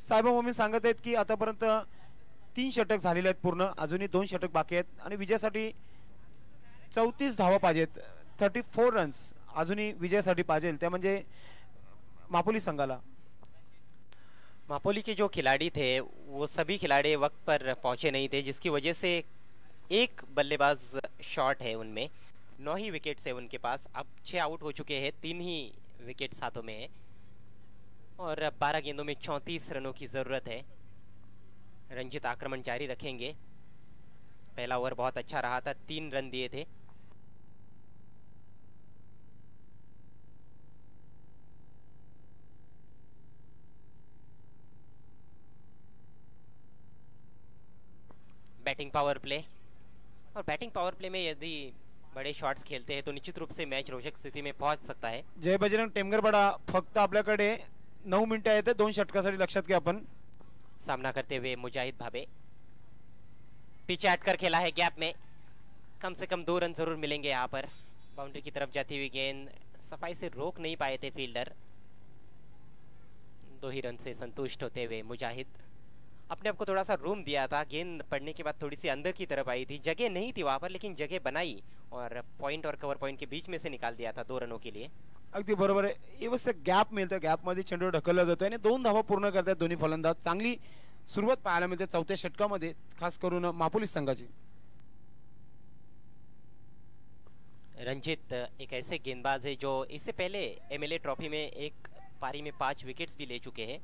साहेब मम्मी सांगत आहेत की आतापर्यंत 3 षटक झालेले आहेत पूर्ण. अजूनही 2 षटक बाकी आहेत आणि विजयासाठी 34 धावा पाहिजेत. 34 रन्स अजूनही विजयासाठी पाहिजे. त्या म्हणजे मापोली संघाला. मापोली के जो खिलाड़ी थे वो सभी खिलाड़ी वक्त पर पहुंचे नहीं थे, जिसकी वजह से एक बल्लेबाज शॉर्ट है उनमें. 9 ही विकेट्स है उनके पास. अब 6 आउट हो चुके हैं. 3 ही विकेट्स हाथों में है और 12 गेंदों में 34 रनों की ज़रूरत है. रंजित आक्रमण जारी रखेंगे. पहला ओवर बहुत अच्छा रहा था. 3 रन दिए थे. बैटिंग पावर प्ले, और बैटिंग पावर प्ले में यदि बड़े शॉट्स खेलते हैं तो निश्चित रूप से मैच रोचक स्थिति में पहुंच सकता है. जय बजरंग टेमगरपाडा फक्त आपल्याकडे 9 मिनिटं आहेत 2 षटकासाठी, लक्षात घ्या. आपण सामना करते हुए मुजाहिद भावे पीछे हटकर खेला है गैप में, कम से कम 2 रन जरूर मिलेंगे यहाँ पर. बाउंड्री की तरफ जाती हुई गेंद सफाई से रोक नहीं पाए थे फील्डर. 2 ही रन से संतुष्ट होते हुए मुजाहिद. अपने आप को थोड़ा सा रूम दिया था, गेंद पड़ने के बाद थोड़ी सी अंदर की तरफ आई थी, जगह नहीं थी वहां पर, लेकिन जगह बनाई और पॉइंट और कवर पॉइंट के बीच में से निकाल दिया था 2 रनों के लिए. अगदी बरोबर आहे. व्यवस्थित गॅप मिळतो, गॅप मध्ये चेंडू ढकलला जातो आणि 2 धावा पूर्ण करतात दोन्ही फलंदाज. चांगली सुरुवात पाहायला मिळते चौथ्या षटकामध्ये, खास करून मापोली संघाची. रंजित एक ऐसे गेंदबाज है जो इससे पहले एमएलए ट्रॉफी में एक पारी में 5 विकेट्स भी ले चुके हैं.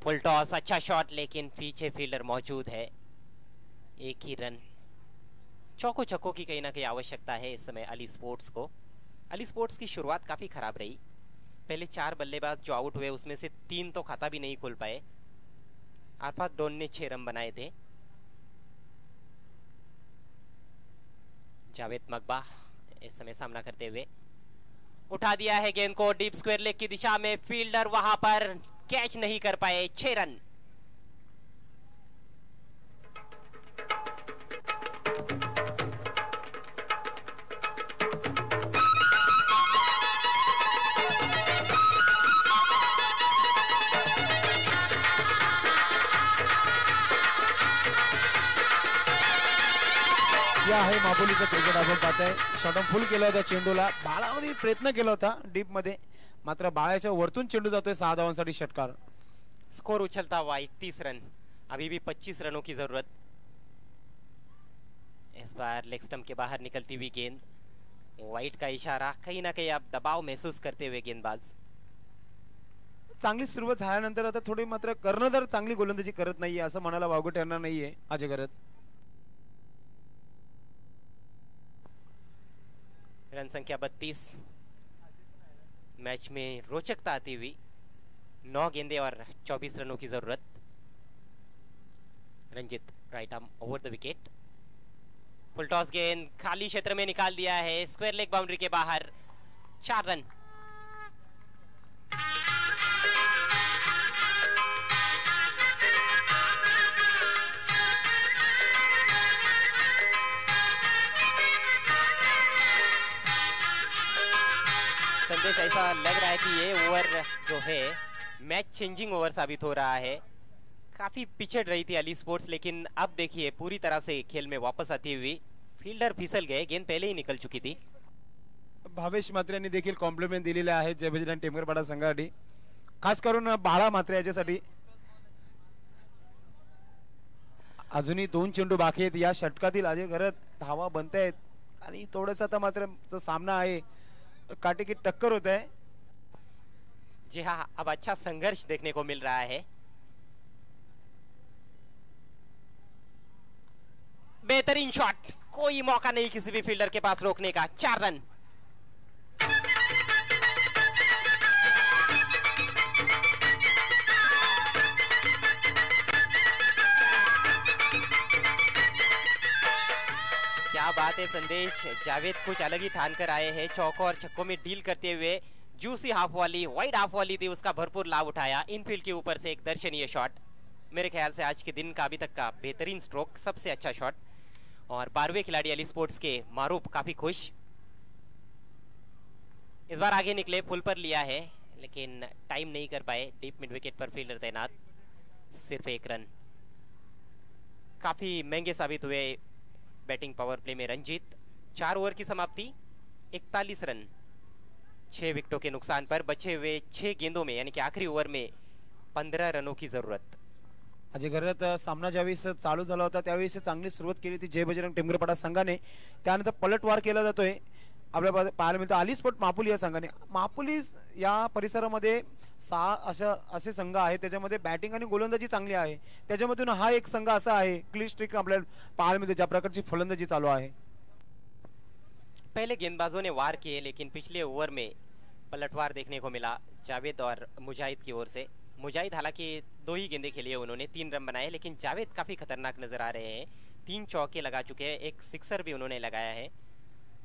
फुल टॉस, अच्छा शॉट, लेकिन पीछे फील्डर मौजूद है. 1 ही रन. चौको छक्कों की कहीं ना कहीं आवश्यकता है इस समय अली स्पोर्ट्स को. अली स्पोर्ट्स की शुरुआत काफी खराब रही. पहले 4 बल्लेबाज जो आउट हुए उसमें से 3 तो खाता भी नहीं खोल पाए. आरफात डॉन ने 6 रन बनाए थे. जावेद मकबा इस समय सामना करते हुए उठा दिया है गेंद को डीप स्क्वायर लेग की दिशा में. फील्डर वहां पर कैच नहीं कर पाए. 6 रन. आहे मापोलीचा क्रिकेट. आपण पाहताय शॉट ऑन फुल केला होता चेंडूला. बाळाने प्रयत्न केला होता डीप मध्ये, मात्र बाळाच्या वरतून चेंडू जातोय 6 धावांसाठी षटकार. स्कोर उछलता हुआ 31 रन. अभी भी 25 रनों की जरूरत. इस बार लेग स्टंप के बाहर निकलती हुई गेंद. वाइट का इशारा, कहीं ना कहीं आप दबाव महसूस करते हुए गेंदबाज. चांगली सुरुवात झाल्यानंतर आता थोडी मात्र कर्णधार चांगली गोलंदाजी करत नाहीये असं म्हणायला वावगं ठरणार नाहीये अजय घरत. रन संख्या 32. मैच में रोचकता आती हुई. 9 गेंदे और 24 रनों की जरूरत. Ranjit right arm over the wicket. Full toss गेंद खाली क्षेत्र में निकाल दिया है, स्क्वायर लेग बाउंड्री के बाहर. 4 रन. संदेश ऐसा लग रहा है कि ये ओवर जो है मैच चेंजिंग ओवर साबित हो रहा है. काफी पिछड़ रही थी अली स्पोर्ट्स, लेकिन अब देखिए पूरी तरह से खेल में वापस आती हुई. फील्डर फिसल गए, गेंद पहले ही निकल चुकी थी. भावेश मात्रे यांनी देखील कॉम्प्लिमेंट दिलेले आहे जय बजरंग टेमगरपाडा संघासाठी, खास करून बाळा मात्रे याच्यासाठी. अजूनही 2 चेंडू बाकी आहेत या षटकातील. अजय घरत धावा बनतायत आणि थोडासा आता मात्र जो सामना आहे काटे की टक्कर होता है. जी हाँ, अब अच्छा संघर्ष देखने को मिल रहा है. बेहतरीन शॉट, कोई मौका नहीं किसी भी फील्डर के पास रोकने का. 4 रन. क्या बात है संदेश, जावेद कुछ अलग ही ठान कर आए हैं. चौकों और छक्कों में डील करते हुए जूसी हाफ वाली, वाइड हाफ वाली थी, उसका भरपूर लाभ उठाया. इनफील्ड के ऊपर से एक दर्शनीय शॉट. मेरे ख्याल से आज के दिन का अभी तक का बेहतरीन स्ट्रोक, सबसे अच्छा शॉट. और 12वें खिलाड़ी अली स्पोर्ट्स के मारूफ काफी खुश. इस बार आगे निकले, फुल पर लिया है लेकिन टाइम नहीं कर पाए. डीप मिड विकेट पर फील्डर तैनात. सिर्फ 1 रन. काफी महंगे साबित हुए बैटिंग पावर प्ले में रंजीत. 4 ओवर की समाप्ति, 41 रन. 6 विकेटों के नुकसान पर बचे हुए 6 गेंदों में, यानी कि आखिरी ओवर में 15 रनों की जरूरत. अजय घरत सामना ज्यावेळेस चालू झाला होता त्यावेळेस चांगली सुरुवात केली होती जय बजरंग टेमगरपाडा संघाने. त्यानंतर पलटवार केला जातोय आपल्याला पाहायला मिळतो अली स्पोर्ट मापोली या संघाने. मापोली या परिसरामध्ये 6 असे संघ आहेत, त्याच्यामध्ये बॅटिंग आणि गोलंदाजी चांगली आहे. त्याच्यामधून हा एक संघ असा आहे क्लीन स्ट्रीक आपल्याला पाहायला मिळते, ज्या प्रकारची फलंदाजी चालू आहे. पहले गेंदबाजों ने वार किए, लेकिन पिछले ओवर में पलटवार देखने को मिला जावेद और मुजाहिद की ओर से। मुजाहिद हालांकि 2 ही गेंदे खेली है उन्होंने, 3 रन बनाए, लेकिन जावेद काफी खतरनाक नजर आ रहे हैं। 3 चौके लगा चुके हैं, एक सिक्सर भी उन्होंने लगाया है।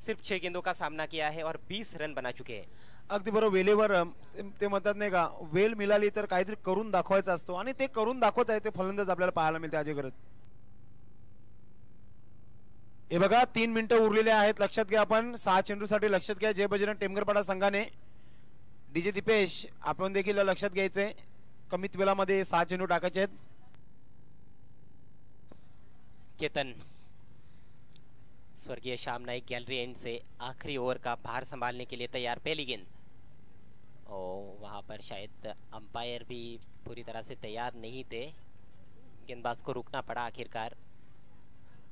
सिर्फ 6 गेंदों का सामना किया है और 20 रन बना चुके हैं। अगदी बरोबर, वेळेवर ते म्हणतात नाही का, वेळ मिळाली तर काहीतरी करून दाखवायचं असतो आणि ते करून दाखवत आहे ते फलंदाज आपल्याला पाहायला मिळते अजय घरत। हे बघा 3 मिनिटं उरलेले आहेत, लक्षात घ्या आपण 6 चेंडूसाठी लक्षात घ्या जय बजरंग टेमघरपाडा संघाने। डीजे दीपेश आपण देखील लक्षात घ्यायचंय, कमीत वेळामध्ये 6 चेंडू टाकायचे आहेत। केतन स्वर्गीय श्याम नाइक गैलरी एंड से आखिरी ओवर का भार संभालने के लिए तैयार। पहली गेंद, और वहां पर शायद अंपायर भी पूरी तरह से तैयार नहीं थे, गेंदबाज को रुकना पड़ा आखिरकार।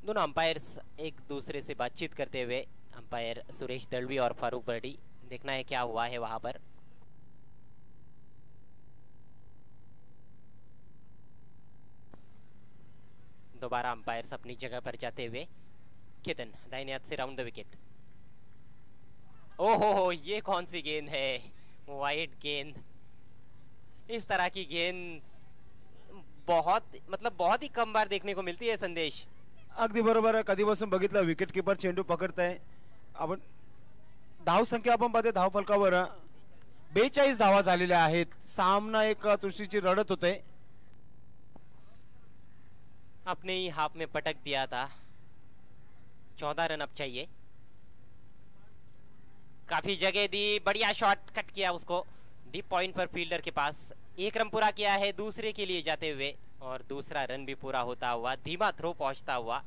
दोनों अंपायर्स एक दूसरे से बातचीत करते हुए, अंपायर सुरेश दलवी और फारूक बर्डी, देखना है क्या हुआ है वहां पर। दोबारा अंपायर्स अपनी जगह पर जाते हुए, केतन दाहिने हाथ से राउंड द विकेट। ओहो, ये कौन सी गेंद है, वाइड गेंद। इस तरह की गेंद बहुत ही कम बार देखने को मिलती है संदेश। अगदी बरोबर, कधीपासून बघितलं विकेट कीपर चेंडू पकडताय आपण। धाव संख्या आपण पाहते धाव फलकावर 42 धावा झालेल्या आहेत, सामना एक तुळशीची रडत होते। अपने ही हाफ में पटक दिया था, 14 रन अब चाहिए। काफी जगह दी, बढ़िया शॉट कट किया उसको डीप पॉइंट पर फील्डर के पास। 1 रन पूरा किया है दूसरे के लिए जाते हुए, और दूसरा रन भी पूरा होता हुआ, धीमा थ्रो पहुंचता हुआ।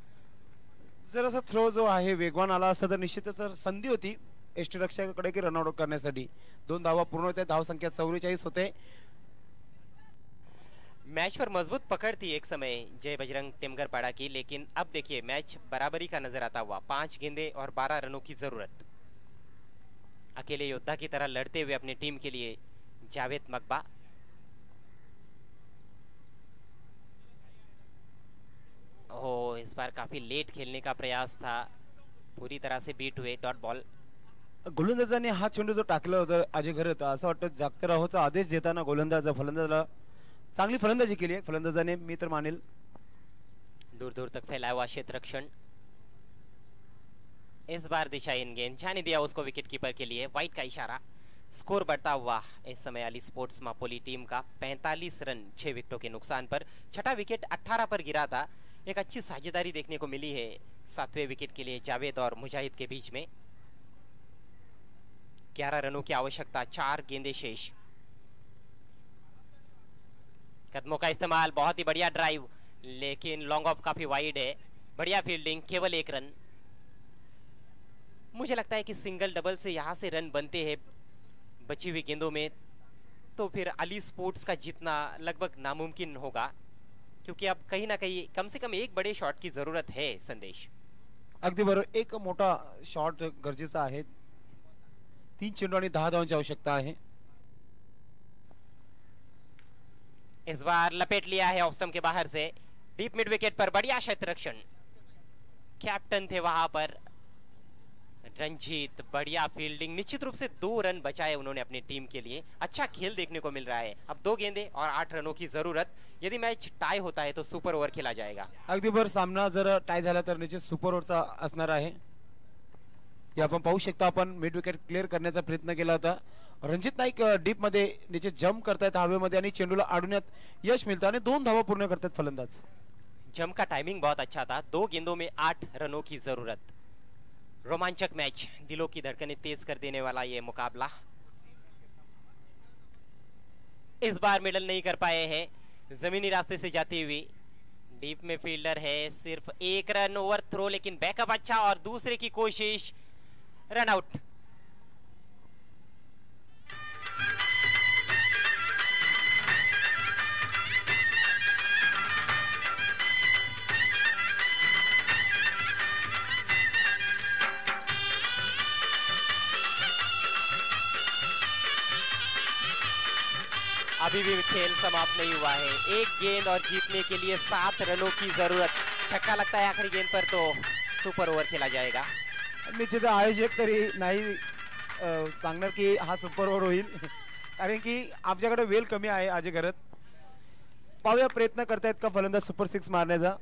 जरासा थ्रो जो आहे वेगवान आला असता तर निश्चितच संधी होती यष्टीरक्षकाकडे की रनआउट करण्यासाठी। 2 धावा पूर्ण होते, धाव संख्या 44 होते। मैच पर मजबूत पकड़ थी एक समय जय बजरंग टेमघरपाड़ा की, लेकिन अब देखिए मैच बराबरी का नजर आता हुआ। 5 गेंदे और 12 रनों की जरूरत। अकेले योद्धा की तरह लड़ते हुए अपनी टीम के लिए जावेद मकबा। ओ, इस बार काफी लेट खेलने का प्रयास था, पूरी तरह से बीट हुए। Dot ball. गोलंदाजाने हा चेंडू जो टाकला होता अजय घरत, असं वाटतं जागते राहोचा आदेश देताना गोलंदाज फलंदाजाला चांगली फलंदाजी केली आहे फलंदाजाने, मी तर मानेल। दूर दूर तक फैलाया हुआ क्षेत्र रक्षण, इस बार दिशाहीन गेंद, जाने दिया उसको विकेट कीपर के लिए। वाइड का इशारा। स्कोर बढ़ता हुआ इस समय अली स्पोर्ट्स मापोली टीम का 45 रन 6 विकेटों के नुकसान पर। छठा विकेट 18 पर गिरा था। एक अच्छी साझेदारी देखने को मिली है 7वें विकेट के लिए जावेद और मुजाहिद के बीच में। 11 रनों की आवश्यकता, 4 गेंदे शेष। कदमों का इस्तेमाल, बहुत ही बढ़िया ड्राइव, लेकिन लॉन्ग ऑफ काफी वाइड है। बढ़िया फील्डिंग, केवल 1 रन। मुझे लगता है कि सिंगल डबल से यहां से रन बनते हैं बची हुई गेंदों में, तो फिर अली स्पोर्ट्स का जीतना लगभग नामुमकिन होगा, क्योंकि अब कहीं ना कहीं कम से कम एक बड़े शॉट की जरूरत है। संदेश अगदी बरोबर, एक मोठा शॉट गरजेचा आहे। 3 चेंडू आणि 10 धावांची आवश्यकता आहे। इस बार लपेट लिया है ऑफ स्टंप के बाहर से, डीप मिड विकेट पर बढ़िया क्षेत्र रक्षण। कैप्टन थे वहां पर रंजीत, बढ़िया फील्डिंग, निश्चित रूप से 2 रन बचाए उन्होंने अपनी टीम के लिए। अच्छा खेल देखने को मिल रहा है। अब 2 गेंदे और 8 रनों की जरूरत। यदि मैच टाई होता है तो सुपर ओव्हर खेला जाएगा। अगदी बरोबर, सामना जर टाय झाला तर निश्चित सुपर ओव्हरचा असणार आहे। हे आपण पाहू शकता, आपण मिड विकेट क्लिअर करण्याचा प्रयत्न केला होता। रणजित नाईक डीप मध्ये निश्चित जंप करतायत हवेमध्ये आणि चेंडूला अडवण्यात यश मिळतं आणि 2 धावा पूर्ण करतात फलंदाज। जंप का टाइमिंग बहुत अच्छा था। 2 गेंदों में 8 रनों की जरूरत। रोमांचक मैच, दिलों की धड़कनें तेज कर देने वाला ये मुकाबला। इस बार मिडल नहीं कर पाए हैं, जमीनी रास्ते से जाती हुई। डीप में फील्डर है, सिर्फ 1 रन, ओवर थ्रो, लेकिन बैकअप अच्छा और दूसरे की कोशिश, रन आउट। अभी भी खेल समाप्त नहीं हुआ है। 1 गेंद और जीतने के लिए 7 रनों की जरूरत। छक्का लगता है आखिरी गेंद पर तो सुपर ओवर खेला जाएगा। निश्चित आयोजक तरी नाही सांगणार की हा सुपर ओव्हर होईल कारण की आमच्याकडे वेळ कमी आहे अजय घरत. पाहूया प्रयत्न करतायत का फलंदाज सुपर 6 मारण्याचा.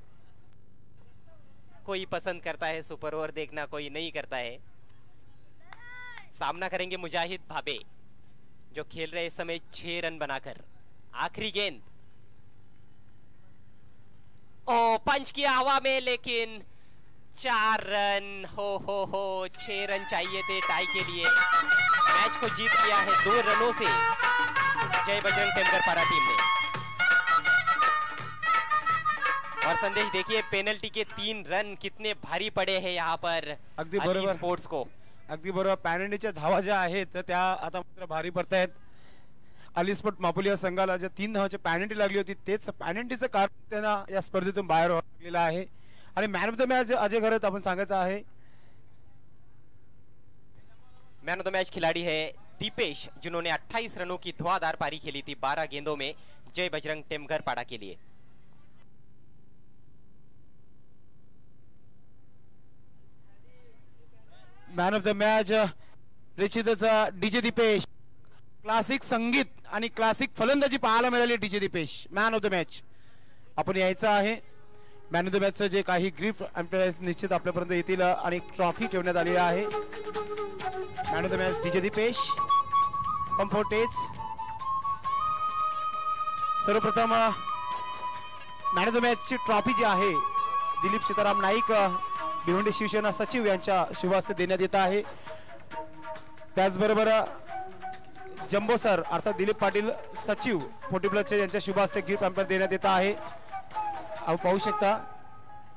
कोई पसंद करता है सुपर ओवर देखना, कोई नहीं करता है. सामना करेंगे मुजाहिद भाबे जो खेल रहे इस समय 6 रन बनाकर. आखिरी गेंद ओ पंच किया हवा में लेकिन 4 रन. हो 6 रन चाहिए थे टाई के लिए. मैच को जीत लिया है 2 रनों से जय बजरंग टेमघरपाड़ा टीम ने. और संदेश देखिए पेनल्टी के 3 रन कितने भारी पड़े हैं यहाँ पर अगदी बरोबर स्पोर्ट्स को. अगदी बरोबर. पॅनल्टीच्या धावा ज्या आहेत तर त्या आता मात्र भारी पडतायत. अली स्पोर्ट मापोली या संघाला ज्या 3 धावाची पॅनल्टी लागली होती तेच पॅनल्टीचं कारण त्यांना या स्पर्धेतून बाहेर लागलेलं आहे. आणि man of the match Ajay Gharat आपण सांगायचं आहे. मैन ऑफ द मैच खिलाड़ी है दीपेश जिन्होंने 28 रनों की धुआंधार पारी खेली थी 12 गेंदों में जय बजरंग टेमघरपाड़ा के लिए. मॅन ऑफ द मॅच निश्चितच डीजे दीपेश. क्लासिक संगीत आणि क्लासिक फलंदाजी पाहायला मिळाली DJ Deepesh. Man of the match आपण यायचं आहे. मॅन ऑफ द मॅचचं जे काही गिफ्ट एम्प्लॉईज निश्चित आपल्यापर्यंत येतील आणि ट्रॉफी ठेवण्यात आली आहे. Man of the match DJ Dipesh कम्फर्टेज. सर्वप्रथम मॅन ऑफ द मॅचची ट्रॉफी जी आहे दिलीप सीताराम नाईक भिवंडी शिवसेना सचिव यांच्या शुभ हस्ते देण्यात येत आहे. त्याचबरोबर जम्बो सर अर्थात दिलीप पाटील सचिव 40+ यांच्या शुभ हस्ते गिफ्ट पॅम्पर देण्यात येत आहे. आपण पाहू शकता.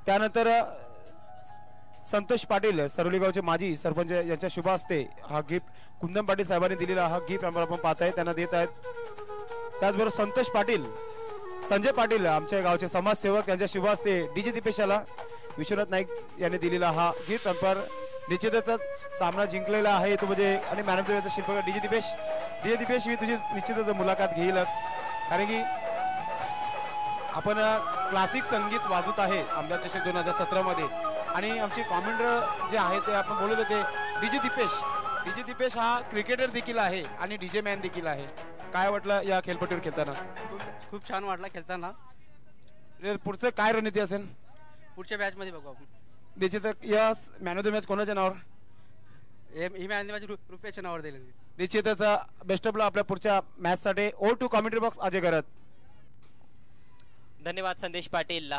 त्यानंतर संतोष पाटील सरवली गावचे माजी सरपंच यांच्या शुभ हस्ते हा गिफ्ट कुंदन पाटील साहेबांनी दिलेला हा गिफ्ट पॅम्पर आपण पाहताय त्यांना देत आहेत. त्याचबरोबर संतोष पाटील संजय पाटील आमच्या गावचे समाजसेवक यांच्या शुभ हस्ते डीजे दीपेशाला विश्वनाथ नाईक यांनी दिलेला हा गिफ्ट पॅम्पर. निश्चितच सामना जिंकलेला आहे तो म्हणजे आणि मॅन ऑफ द मॅचचा शिल्पकार डीजे दीपेश. डीजे दीपेश मी तुझी निश्चितच मुलाखत घेईलच कारण की आपण क्लासिक संगीत वाजवत आहे आमदार चषक 2017 मध्ये आणि आमचे कॉमेंटर जे आहे ते आपण बोलत होते डीजे दीपेश. डीजे दीपेश हा क्रिकेटर देखील आहे आणि डीजे मॅन देखील आहे. काय वाटलं या खेळपट्टीवर खेळताना? खूप छान वाटला खेळताना. पुढचं काय रणनीती असेल? पुढच्या मॅच मध्ये बघू आपण. निश्चित या मॅन ऑफ द मॅच कोणाच्या नावावर? He man of the match रुपेशच्या नावावर दिली. निश्चितच बेस्ट ऑफ लक आपल्या पुढच्या मॅच साठी. ओ to commentary box Ajay Gharat. धन्यवाद संदेश पाटील.